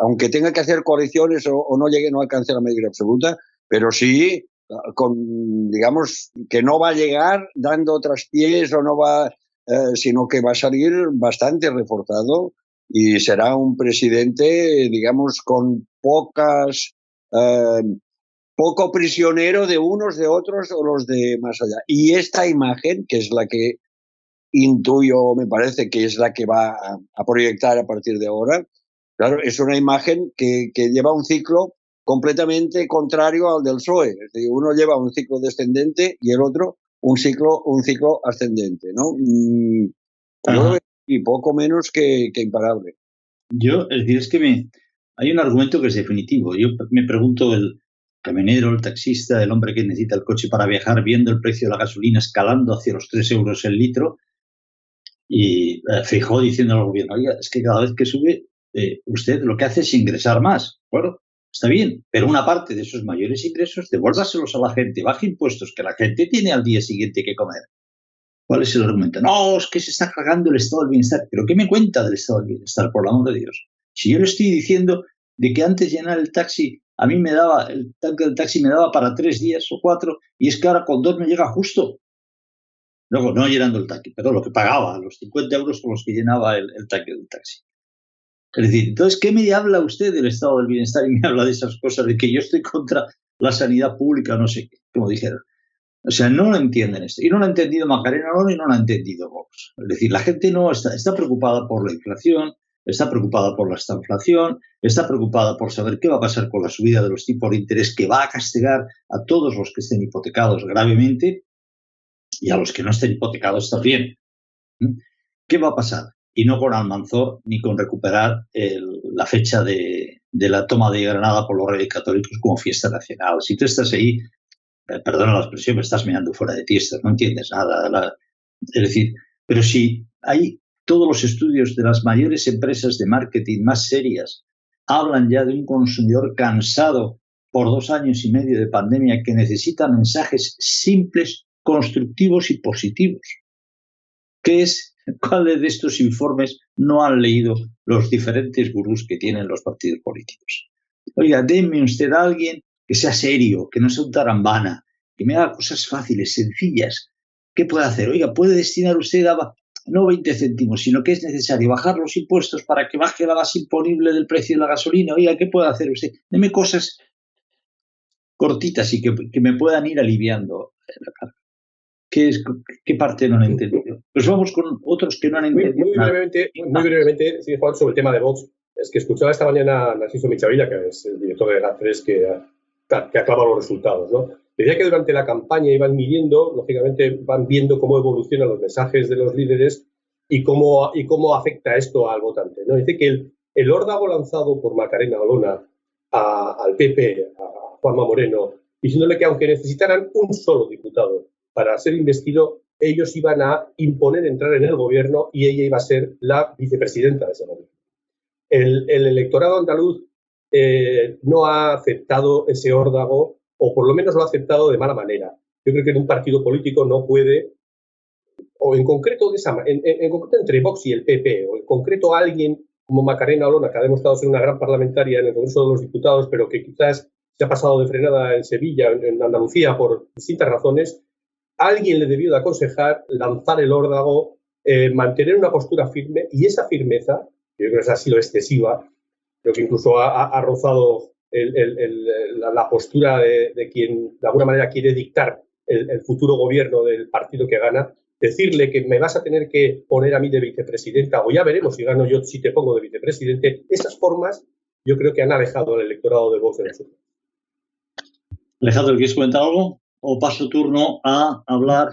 Aunque tenga que hacer coaliciones o no alcance la mayoría absoluta, pero sí, digamos, que no va a llegar dando traspiés o no va, sino que va a salir bastante reforzado y será un presidente, digamos, con poco prisionero de unos, de otros o los de más allá. Y esta imagen, que es la que intuyo, me parece que es la que va a proyectar a partir de ahora, claro, es una imagen que lleva un ciclo completamente contrario al del PSOE. Es decir, uno lleva un ciclo descendente y el otro un ciclo ascendente, ¿no? Yo lo veo y poco menos que imparable. Es que hay un argumento que es definitivo. Yo me pregunto, el camionero, el taxista, el hombre que necesita el coche para viajar, viendo el precio de la gasolina escalando hacia los 3 euros el litro, y Feijóo diciendo al gobierno, oiga, es que cada vez que sube, usted lo que hace es ingresar más. Bueno, está bien, pero una parte de esos mayores ingresos devuélvaselos a la gente, baje impuestos, que la gente tiene al día siguiente que comer. ¿Cuál es el argumento? No, es que se está cargando el estado del bienestar. ¿Pero qué me cuenta del estado del bienestar, por el amor de Dios? Si yo le estoy diciendo de que antes llenar el taxi, a mí el tanque del taxi me daba para 3 días o 4, y es que ahora con 2 me llega justo. Luego, no llenando el tanque, pero lo que pagaba, los 50 euros con los que llenaba el tanque del taxi. Es decir, entonces, ¿qué me habla usted del estado del bienestar y me habla de esas cosas, de que yo estoy contra la sanidad pública, no sé qué, como dijeron? O sea, no lo entienden esto. Y no lo ha entendido Macarena Olona y no lo ha entendido Vox. Es decir, la gente no está preocupada por la inflación, está preocupada por la estanflación, está preocupada por saber qué va a pasar con la subida de los tipos de interés, que va a castigar a todos los que estén hipotecados gravemente y a los que no estén hipotecados también. ¿Qué va a pasar? Y no con Almanzor ni con recuperar la fecha de la toma de Granada por los Reyes Católicos como fiesta nacional. Si tú estás ahí, perdona la expresión, me estás mirando fuera de ti, no entiendes nada. Es decir, pero si hay todos los estudios de las mayores empresas de marketing más serias hablan ya de un consumidor cansado por 2 años y medio de pandemia que necesita mensajes simples, constructivos y positivos. ¿Cuáles de estos informes no han leído los diferentes gurús que tienen los partidos políticos? Oiga, denme usted a alguien que sea serio, que no sea un tarambana, que me haga cosas fáciles, sencillas. ¿Qué puede hacer? Oiga, puede destinar usted no 20 céntimos, sino que es necesario bajar los impuestos para que baje la base imponible del precio de la gasolina. Oiga, ¿qué puede hacer usted? Deme cosas cortitas y que me puedan ir aliviando la carga. ¿Qué parte no han entendido? Pues vamos con otros que no han entendido. Muy brevemente, sí, Juan, sobre el tema de Vox. Es que escuchaba esta mañana a Narciso Michavila, que es el director de GAT3, que aclama los resultados, ¿no? Decía que durante la campaña iban midiendo, lógicamente van viendo cómo evolucionan los mensajes de los líderes y cómo afecta esto al votante, ¿no? Dice que el órdago lanzado por Macarena Olona al PP, a Juanma Moreno, diciéndole que aunque necesitaran un solo diputado para ser investido, ellos iban a imponer entrar en el gobierno y ella iba a ser la vicepresidenta de ese gobierno. El electorado andaluz no ha aceptado ese órdago, o por lo menos lo ha aceptado de mala manera. Yo creo que en un partido político no puede, o en concreto, en concreto entre Vox y el PP, o en concreto alguien como Macarena Olona, que ha demostrado ser una gran parlamentaria en el Congreso de los Diputados, pero que quizás se ha pasado de frenada en Sevilla, en Andalucía, por distintas razones, alguien le debió de aconsejar lanzar el órdago, mantener una postura firme, y esa firmeza, yo creo que esa ha sido excesiva, creo que incluso ha rozado la postura de quien de alguna manera quiere dictar el futuro gobierno del partido que gana, decirle que me vas a tener que poner a mí de vicepresidenta, o ya veremos si gano yo si te pongo de vicepresidente. Esas formas yo creo que han alejado al electorado de Vox de nosotros. Alejandro, ¿quieres comentar algo? ¿O paso turno a hablar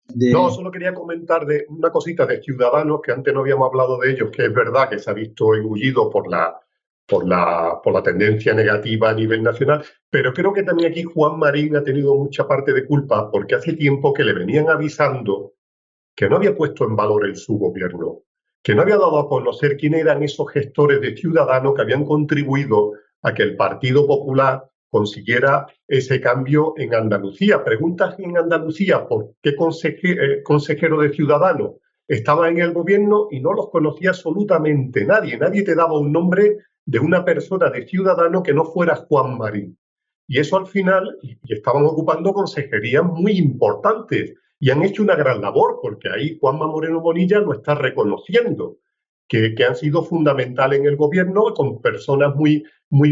de...? No, solo quería comentar de una cosita de Ciudadanos, que antes no habíamos hablado de ellos, que es verdad que se ha visto engullido por la tendencia negativa a nivel nacional, pero creo que también aquí Juan Marín ha tenido mucha parte de culpa, porque hace tiempo que le venían avisando que no había puesto en valor el su gobierno, que no había dado a conocer quién eran esos gestores de Ciudadanos que habían contribuido a que el Partido Popular consiguiera ese cambio en Andalucía. Preguntas en Andalucía por qué consejero de Ciudadanos estaba en el gobierno y no los conocía absolutamente nadie. Nadie te daba un nombre de una persona de Ciudadanos que no fuera Juan Marín. Y eso al final, y estaban ocupando consejerías muy importantes y han hecho una gran labor, porque ahí Juanma Moreno Bonilla lo está reconociendo, que han sido fundamentales en el gobierno, con personas muy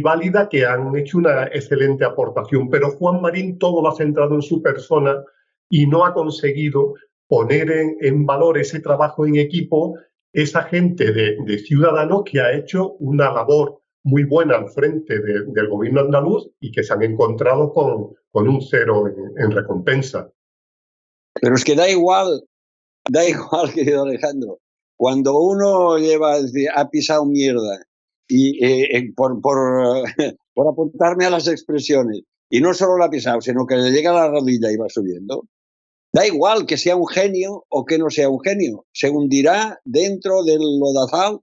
válidas que han hecho una excelente aportación. Pero Juan Marín todo lo ha centrado en su persona y no ha conseguido poner en valor ese trabajo en equipo, esa gente de Ciudadanos que ha hecho una labor muy buena al frente del gobierno andaluz y que se han encontrado con un cero en recompensa. Pero es que da igual, querido Alejandro. Cuando uno ha pisado mierda y por apuntarme a las expresiones, y no solo la ha pisado, sino que le llega a la rodilla y va subiendo, da igual que sea un genio o que no sea un genio, se hundirá dentro del lodazal,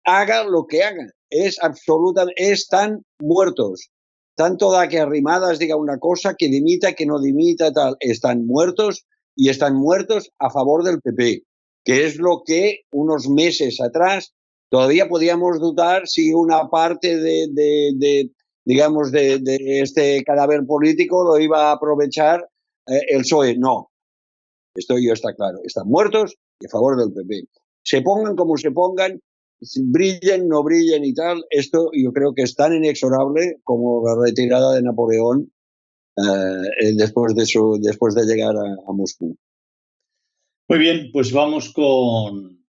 haga lo que haga. Están muertos. Tanto da que Arrimadas diga una cosa, que dimita, que no dimita, tal. Están muertos, y están muertos a favor del PP, que es lo que unos meses atrás todavía podíamos dudar si una parte de este cadáver político lo iba a aprovechar el PSOE. No, esto ya está claro. Están muertos y a favor del PP. Se pongan como se pongan, brillen, no brillen y tal, esto yo creo que es tan inexorable como la retirada de Napoleón después de llegar a Moscú. Muy bien, pues vamos con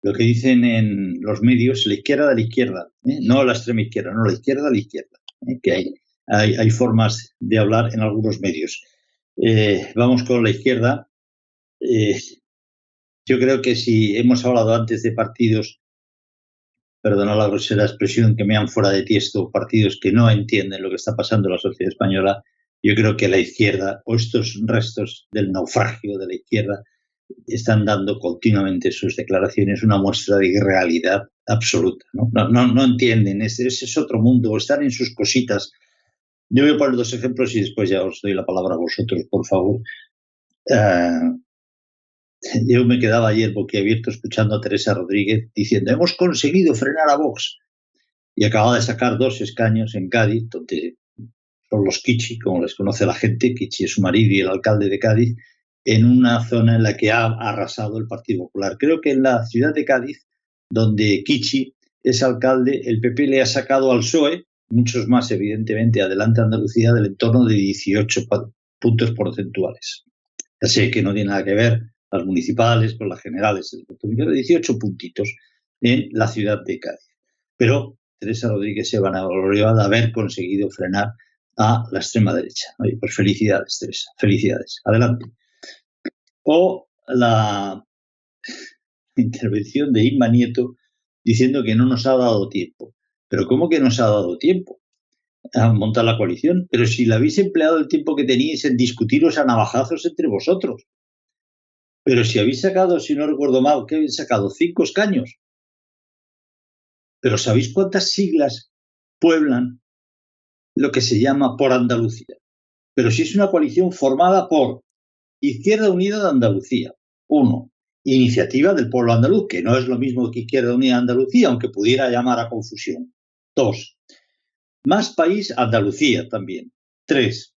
lo que dicen en los medios, la izquierda de la izquierda, no la extrema izquierda, no la izquierda de la izquierda, que hay formas de hablar en algunos medios. Vamos con la izquierda. Yo creo que si hemos hablado antes de partidos, perdona la grosera expresión, que mean fuera de tiesto, partidos que no entienden lo que está pasando en la sociedad española, yo creo que la izquierda, o estos restos del naufragio de la izquierda, están dando continuamente sus declaraciones una muestra de irrealidad absoluta. No entienden, ese es otro mundo, están en sus cositas. Yo voy a poner dos ejemplos y después ya os doy la palabra a vosotros, por favor. Yo me quedaba ayer boquiabierto escuchando a Teresa Rodríguez diciendo: hemos conseguido frenar a Vox, y acaba de sacar 2 escaños en Cádiz, donde son los Kichi, como les conoce la gente. Kichi es su marido y el alcalde de Cádiz, en una zona en la que ha arrasado el Partido Popular. Creo que en la ciudad de Cádiz, donde Kichi es alcalde, el PP le ha sacado al PSOE, muchos más evidentemente, Adelante Andalucía, del entorno de 18 puntos porcentuales. Ya sé que no tiene nada que ver las municipales con las generales, de 18 puntitos en la ciudad de Cádiz. Pero Teresa Rodríguez se vanagloriaba de haber conseguido frenar a la extrema derecha. Oye, pues felicidades, Teresa, felicidades. Adelante. O la intervención de Inma Nieto diciendo que no nos ha dado tiempo. ¿Pero cómo que nos ha dado tiempo a montar la coalición? Pero si la habéis empleado el tiempo que teníais en discutiros a navajazos entre vosotros. Pero si habéis sacado, si no recuerdo mal, ¿qué habéis sacado? 5 escaños. Pero ¿sabéis cuántas siglas pueblan lo que se llama Por Andalucía? Pero si es una coalición formada por Izquierda Unida de Andalucía, 1. Iniciativa del Pueblo Andaluz, que no es lo mismo que Izquierda Unida de Andalucía, aunque pudiera llamar a confusión. 2. Más País Andalucía también. 3.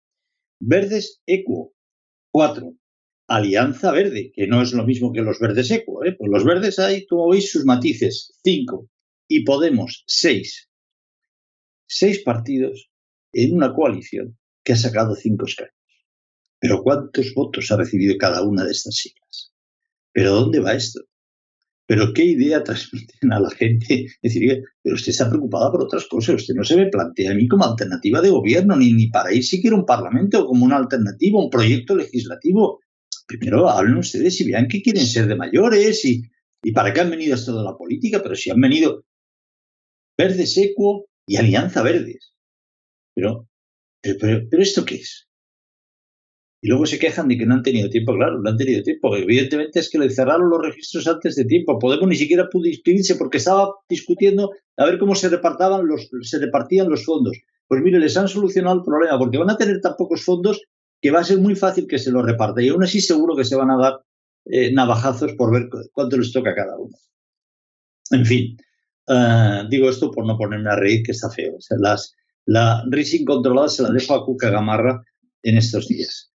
Verdes Equo, 4. Alianza Verde, que no es lo mismo que los Verdes Equo, ¿eh? Pues los verdes hay, como veis, sus matices, 5. Y Podemos, 6. 6 partidos en una coalición que ha sacado 5 escaños. Pero ¿cuántos votos ha recibido cada una de estas siglas? ¿Pero dónde va esto? ¿Pero qué idea transmiten a la gente? Es decir, pero usted está preocupada por otras cosas. Usted no se me plantea a mí como alternativa de gobierno, ni para ir siquiera un parlamento, como una alternativa, un proyecto legislativo. Primero hablen ustedes y vean qué quieren ser de mayores y para qué han venido a esto de la política. Pero si han venido Verdes Equo y Alianza Verdes. Pero ¿esto qué es? Y luego se quejan de que no han tenido tiempo. Claro, no han tenido tiempo. Evidentemente es que le cerraron los registros antes de tiempo. Podemos ni siquiera pudo inscribirse porque estaba discutiendo a ver cómo se repartían los fondos. Pues mire, les han solucionado el problema porque van a tener tan pocos fondos que va a ser muy fácil que se los reparta. Y aún así seguro que se van a dar navajazos por ver cuánto les toca a cada uno. En fin, digo esto por no ponerme a reír, que está feo. O sea, la risa incontrolada se la dejo a Cuca Gamarra en estos días.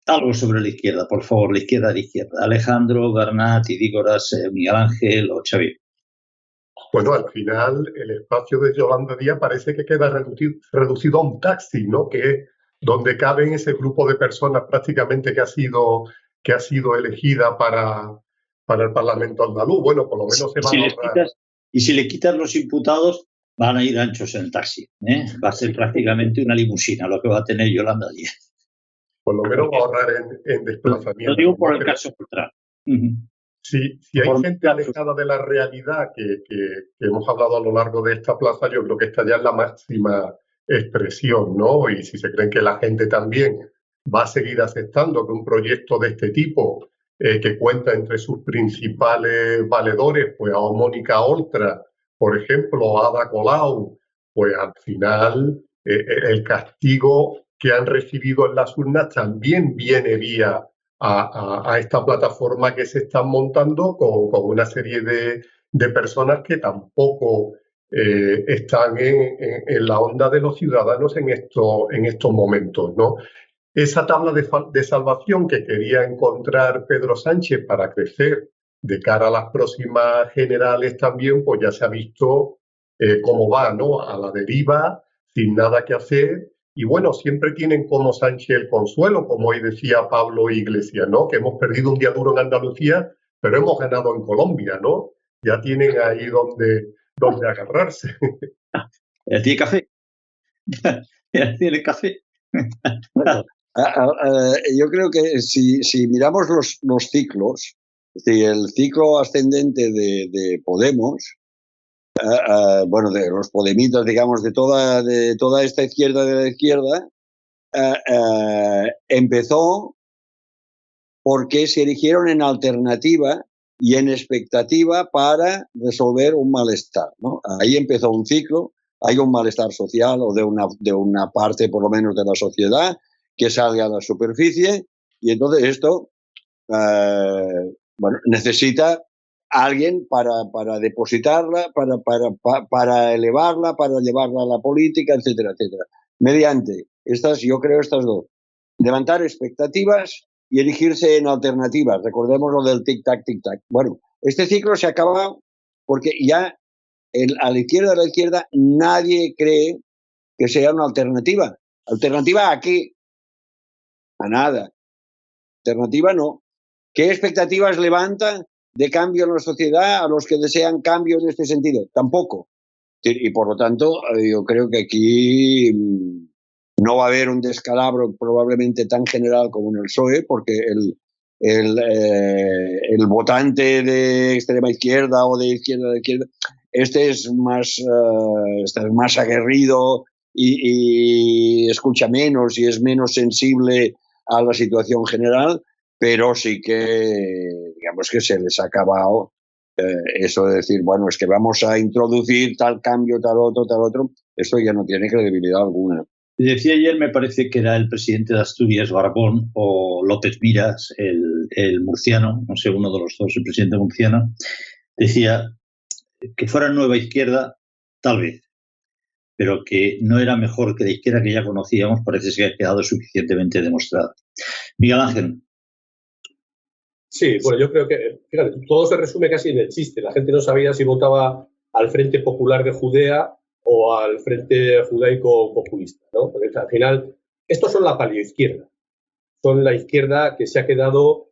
Algo sobre la izquierda, por favor, la izquierda. Alejandro, Bernat, Idígoras, Miguel Ángel o Xavier. Bueno, al final el espacio de Yolanda Díaz parece que queda reducido a un taxi, ¿no? Que es donde caben ese grupo de personas prácticamente que ha sido elegida para el Parlamento andaluz. Bueno, por lo menos se va a ahorrar. Y si le quitas los imputados, van a ir anchos en el taxi, ¿eh? Va a ser prácticamente una limusina lo que va a tener Yolanda Díaz. Por lo menos va a ahorrar en desplazamiento. Lo digo por el caso contrario. Si hay gente alejada de la realidad que hemos hablado a lo largo de esta plaza, yo creo que esta ya es la máxima expresión, ¿no? Y si se creen que la gente también va a seguir aceptando que un proyecto de este tipo, que cuenta entre sus principales valedores, pues a Mónica Oltra, por ejemplo, o a Ada Colau, pues al final el castigo que han recibido en las urnas también viene vía a esta plataforma que se están montando con una serie de personas que tampoco están en la onda de los ciudadanos en estos momentos, ¿no? Esa tabla de salvación que quería encontrar Pedro Sánchez para crecer de cara a las próximas generales también, pues ya se ha visto cómo va, ¿no? A la deriva, sin nada que hacer. Y bueno, siempre tienen como Sánchez el consuelo, como hoy decía Pablo Iglesias, ¿no? Que hemos perdido un día duro en Andalucía, pero hemos ganado en Colombia, ¿no? Ya tienen ahí donde agarrarse. ¿Ya tiene café? ¿Ya tiene café? Bueno, yo creo que si miramos los ciclos, es decir, el ciclo ascendente de Podemos, bueno, de los podemitas, digamos, de toda esta izquierda de la izquierda, empezó porque se erigieron en alternativa y en expectativa para resolver un malestar, ¿no? Ahí empezó un ciclo, hay un malestar social o de una parte por lo menos de la sociedad que sale a la superficie y entonces esto bueno, necesita alguien para depositarla, para elevarla, para llevarla a la política, etcétera, etcétera. Mediante yo creo estas dos. Levantar expectativas y erigirse en alternativas. Recordemos lo del tic-tac, tic-tac. Bueno, este ciclo se acaba porque ya a la izquierda nadie cree que sea una alternativa. ¿Alternativa a qué? A nada. Alternativa no. ¿Qué expectativas levanta de cambio en la sociedad a los que desean cambio en este sentido? Tampoco. Y por lo tanto, yo creo que aquí no va a haber un descalabro probablemente tan general como en el PSOE, porque el votante de extrema izquierda o de izquierda, este es más aguerrido y escucha menos y es menos sensible a la situación general, pero sí que, digamos que se les ha acabado eso de decir, bueno, es que vamos a introducir tal cambio, tal otro, esto ya no tiene credibilidad alguna. Decía ayer, me parece que era el presidente de Asturias, Barbón, o López Miras, el murciano, no sé, uno de los dos, el presidente murciano, decía que fuera nueva izquierda, tal vez, pero que no era mejor que la izquierda que ya conocíamos, parece que ha quedado suficientemente demostrada. Miguel Ángel. Sí, bueno, yo creo que, fíjate, todo se resume casi en el chiste. La gente no sabía si votaba al Frente Popular de Judea o al Frente Judaico Populista, ¿no? Porque al final, estos son la paleoizquierda. Son la izquierda que se ha quedado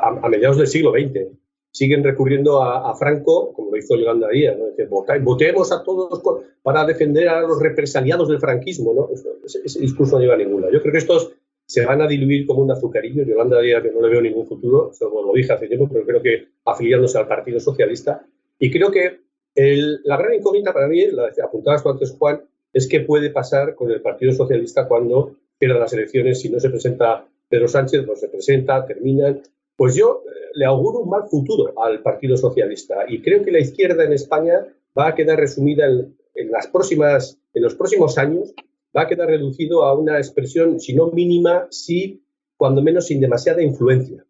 a mediados del siglo XX. Siguen recurriendo a Franco, como lo hizo Yolanda Díaz, ¿no? Dice, votemos a todos para defender a los represaliados del franquismo, ¿no? Ese discurso no lleva a ninguna. Yo creo que estos se van a diluir como un azucarillo. Yolanda Díaz, que no le veo ningún futuro, lo dije hace tiempo, pero creo que afiliándose al Partido Socialista. Y creo que la gran incógnita para mí, la apuntabas tú antes, Juan, es qué puede pasar con el Partido Socialista cuando pierdan las elecciones. Si no se presenta Pedro Sánchez, pues se presenta, terminan. Pues yo le auguro un mal futuro al Partido Socialista y creo que la izquierda en España va a quedar resumida en los próximos años, va a quedar reducido a una expresión, si no mínima, sí, cuando menos sin demasiada influencia.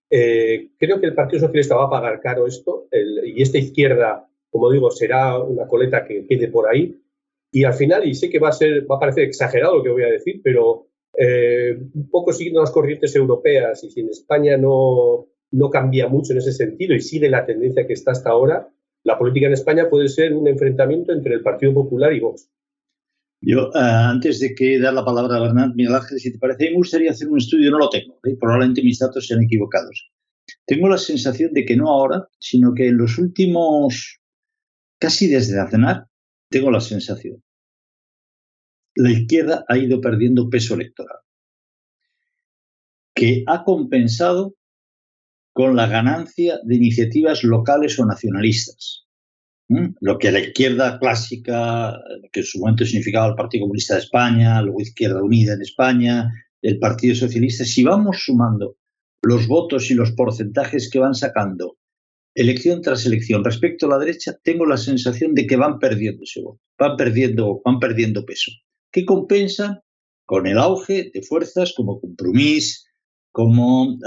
Creo que el Partido Socialista va a pagar caro esto y esta izquierda, como digo, será una coleta que quede por ahí. Y al final, y sé que va a parecer exagerado lo que voy a decir, pero un poco siguiendo las corrientes europeas, y si en España no cambia mucho en ese sentido y sigue la tendencia que está hasta ahora, la política en España puede ser un enfrentamiento entre el Partido Popular y Vox. Yo, antes de que dar la palabra a Bernat, Miguel Ángel, si te parece, me gustaría hacer un estudio, no lo tengo, probablemente mis datos sean equivocados. Tengo la sensación de que no ahora, sino que en los últimos, casi desde Aznar, tengo la sensación. La izquierda ha ido perdiendo peso electoral, que ha compensado con la ganancia de iniciativas locales o nacionalistas. Lo que la izquierda clásica, que en su momento significaba el Partido Comunista de España, luego Izquierda Unida en España, el Partido Socialista, si vamos sumando los votos y los porcentajes que van sacando elección tras elección respecto a la derecha, tengo la sensación de que van perdiendo ese voto, van perdiendo peso, que compensan con el auge de fuerzas como Compromís, como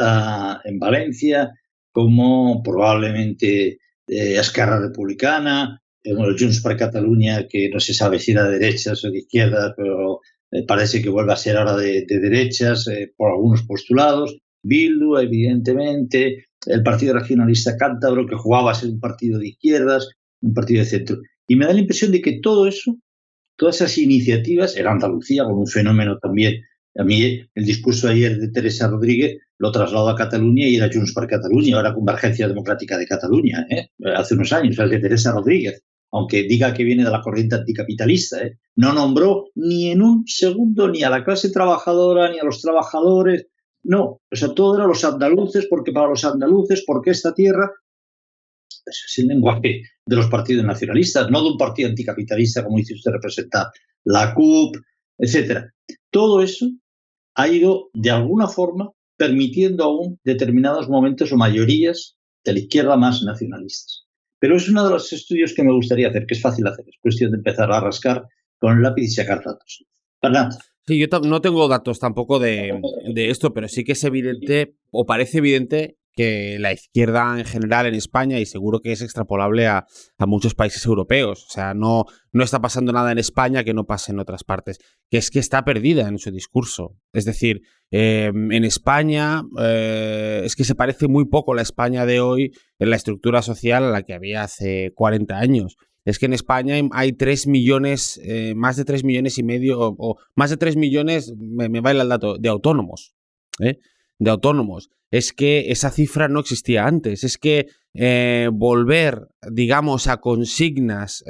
en Valencia, como probablemente Esquerra Republicana, el Junts per Catalunya, que no se sabe si era de derechas o de izquierdas, pero parece que vuelve a ser ahora de derechas por algunos postulados, Bildu, evidentemente, el Partido Regionalista Cántabro, que jugaba a ser un partido de izquierdas, un partido de centro. Y me da la impresión de que todo eso, todas esas iniciativas, en Andalucía, con un fenómeno también. A mí el discurso ayer de Teresa Rodríguez lo traslado a Cataluña y era Junts per Catalunya, ahora Convergencia Democrática de Cataluña, hace unos años, el de Teresa Rodríguez, aunque diga que viene de la corriente anticapitalista, no nombró ni en un segundo ni a la clase trabajadora ni a los trabajadores, no, o sea, todo era los andaluces, porque para los andaluces, porque esta tierra. Eso es el lenguaje de los partidos nacionalistas, no de un partido anticapitalista, como dice usted, representa la CUP, etcétera. Todo eso ha ido, de alguna forma, permitiendo aún determinados momentos o mayorías de la izquierda más nacionalistas. Pero es uno de los estudios que me gustaría hacer, que es fácil hacer, es cuestión de empezar a rascar con el lápiz y sacar datos. Fernando. Sí, yo no tengo datos tampoco de esto, pero sí que es evidente, o parece evidente, que la izquierda en general en España, y seguro que es extrapolable a muchos países europeos, o sea, no está pasando nada en España que no pase en otras partes, que es que está perdida en su discurso. Es decir, en España es que se parece muy poco la España de hoy en la estructura social a la que había hace 40 años. Es que en España hay 3 millones, más de 3 millones y medio, o más de 3 millones, me baila el dato, de autónomos. De autónomos. Es que esa cifra no existía antes. Es que volver, digamos, a consignas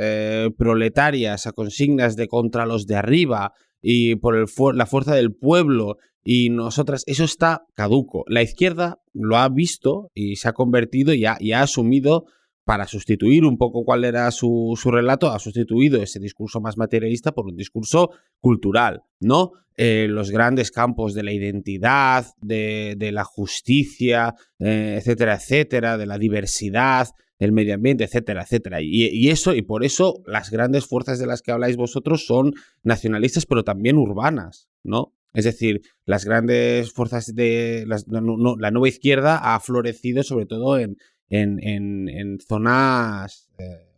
proletarias, a consignas de contra los de arriba y por la fuerza del pueblo y nosotras, eso está caduco. La izquierda lo ha visto y se ha convertido y ha asumido, para sustituir un poco cuál era su relato, ha sustituido ese discurso más materialista por un discurso cultural, ¿no? Los grandes campos de la identidad, de la justicia, etcétera, etcétera, de la diversidad, el medio ambiente, etcétera, etcétera. Y por eso las grandes fuerzas de las que habláis vosotros son nacionalistas, pero también urbanas, ¿no? Es decir, las grandes fuerzas de la nueva izquierda ha florecido sobre todo en zonas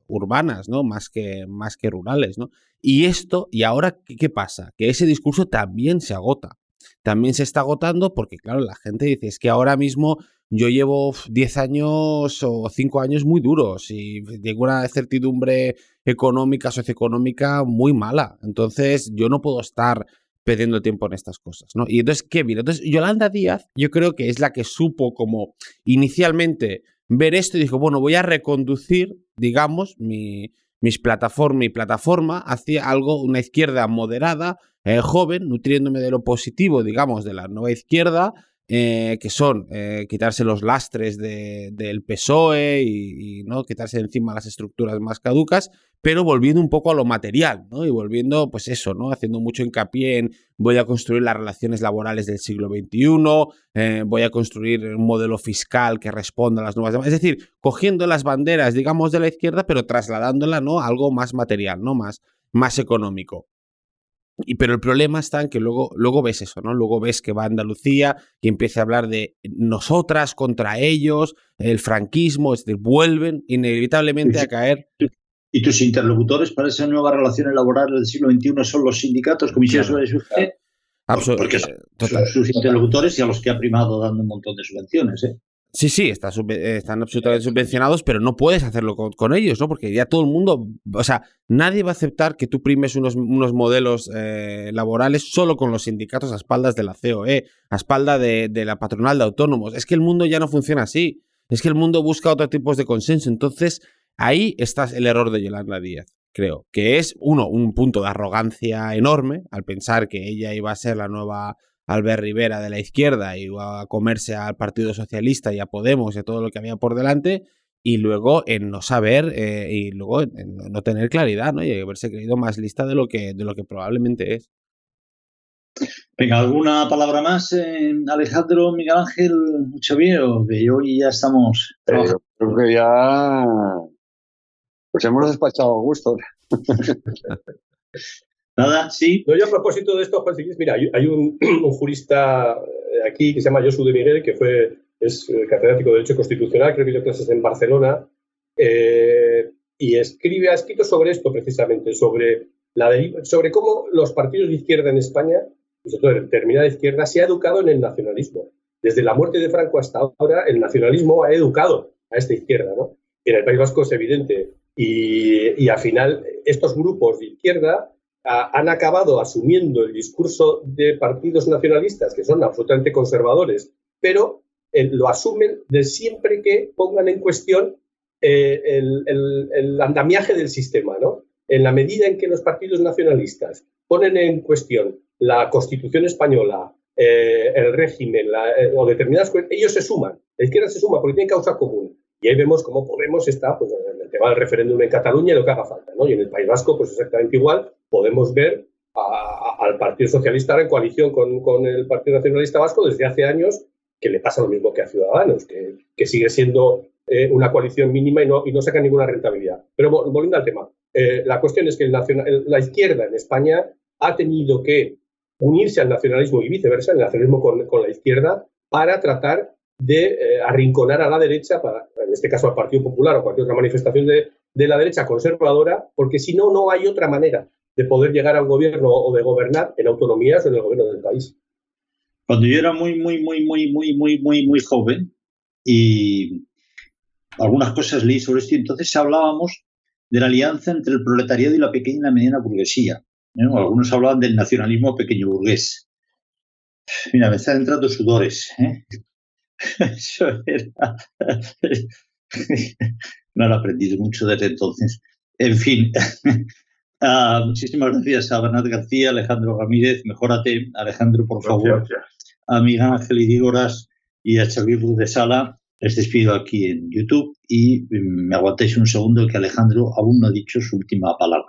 urbanas, ¿no? Más que rurales, ¿no? Y ahora, ¿qué pasa? Que ese discurso también se agota. También se está agotando porque, claro, la gente dice, es que ahora mismo yo llevo 10 años o 5 años muy duros y tengo una certidumbre económica, socioeconómica muy mala. Entonces, yo no puedo estar perdiendo tiempo en estas cosas, ¿no? Y entonces, ¿qué viene? Entonces, Yolanda Díaz, yo creo que es la que supo como inicialmente ver esto y dijo, bueno, voy a reconducir, digamos, mi plataforma hacia algo, una izquierda moderada, joven, nutriéndome de lo positivo, digamos, de la nueva izquierda, que son quitarse los lastres del PSOE y ¿no? Quitarse de encima las estructuras más caducas, pero volviendo un poco a lo material, ¿no? Y volviendo, pues eso, ¿no? Haciendo mucho hincapié en voy a construir las relaciones laborales del siglo XXI, voy a construir un modelo fiscal que responda a las nuevas demandas. Es decir, cogiendo las banderas, digamos, de la izquierda, pero trasladándola, ¿no? A algo más material, ¿no? Más económico. Pero el problema está en que luego ves eso, ¿no? Luego ves que va a Andalucía y empieza a hablar de nosotras contra ellos, el franquismo, es decir, vuelven inevitablemente a caer. ¿Y tus interlocutores para esas nuevas relaciones laborales del siglo XXI son los sindicatos, comisiones sobre subvenciones? Porque son sus interlocutores y a los que ha primado dando un montón de subvenciones, ¿eh? Sí, están absolutamente subvencionados, pero no puedes hacerlo con ellos, ¿no? Porque ya todo el mundo, o sea, nadie va a aceptar que tú primes unos modelos laborales solo con los sindicatos a espaldas de la COE, a espalda de la patronal de autónomos. Es que el mundo ya no funciona así. Es que el mundo busca otros tipos de consenso. Entonces, ahí está el error de Yolanda Díaz, creo, que es, un punto de arrogancia enorme al pensar que ella iba a ser la nueva Albert Rivera de la izquierda y iba a comerse al Partido Socialista y a Podemos y a todo lo que había por delante, y luego en no saber y luego en no tener claridad, ¿no? Y haberse creído más lista de lo que probablemente es. Venga, ¿alguna palabra más, Alejandro, Miguel Ángel, Xavier? O que hoy ya estamos yo creo que ya pues hemos despachado a gusto. Nada, sí. No, yo a propósito de esto, Juan, mira, hay un jurista aquí que se llama Josu de Miguel, que es catedrático de Derecho Constitucional, creo que dio clases en Barcelona, y ha escrito sobre esto precisamente, sobre cómo los partidos de izquierda en España, y sobre todo de determinada izquierda, se ha educado en el nacionalismo. Desde la muerte de Franco hasta ahora, el nacionalismo ha educado a esta izquierda, ¿no? En el País Vasco es evidente. Y al final, estos grupos de izquierda han acabado asumiendo el discurso de partidos nacionalistas que son absolutamente conservadores, pero lo asumen de siempre que pongan en cuestión el andamiaje del sistema, ¿no? En la medida en que los partidos nacionalistas ponen en cuestión la Constitución española, el régimen o determinadas cosas, ellos se suman, la izquierda se suma porque tiene causa común. Y ahí vemos cómo Podemos está pues, en el tema del referéndum en Cataluña y lo que haga falta, ¿no? Y en el País Vasco, pues exactamente igual, podemos ver al Partido Socialista ahora en coalición con el Partido Nacionalista Vasco desde hace años, que le pasa lo mismo que a Ciudadanos, que sigue siendo una coalición mínima y no saca ninguna rentabilidad. Pero volviendo al tema, la cuestión es que la izquierda en España ha tenido que unirse al nacionalismo y viceversa, el nacionalismo con la izquierda, para tratar de arrinconar a la derecha, en este caso al Partido Popular o cualquier otra manifestación de la derecha conservadora, porque si no, no hay otra manera de poder llegar al gobierno o de gobernar en autonomías o en el gobierno del país. Cuando yo era muy joven y algunas cosas leí sobre esto, y entonces hablábamos de la alianza entre el proletariado y la pequeña y la mediana burguesía, ¿no? Algunos hablaban del nacionalismo pequeño burgués. Mira, me están entrando sudores, ¿eh? Eso era... No lo he aprendido mucho desde entonces. En fin, muchísimas gracias a Bernat García, Alejandro Ramírez. Mejórate, Alejandro, por favor. Gracias. A Miguel Ángel Irígoras y a Xavier Ruz de Sala. Les despido aquí en YouTube y me aguantéis un segundo que Alejandro aún no ha dicho su última palabra.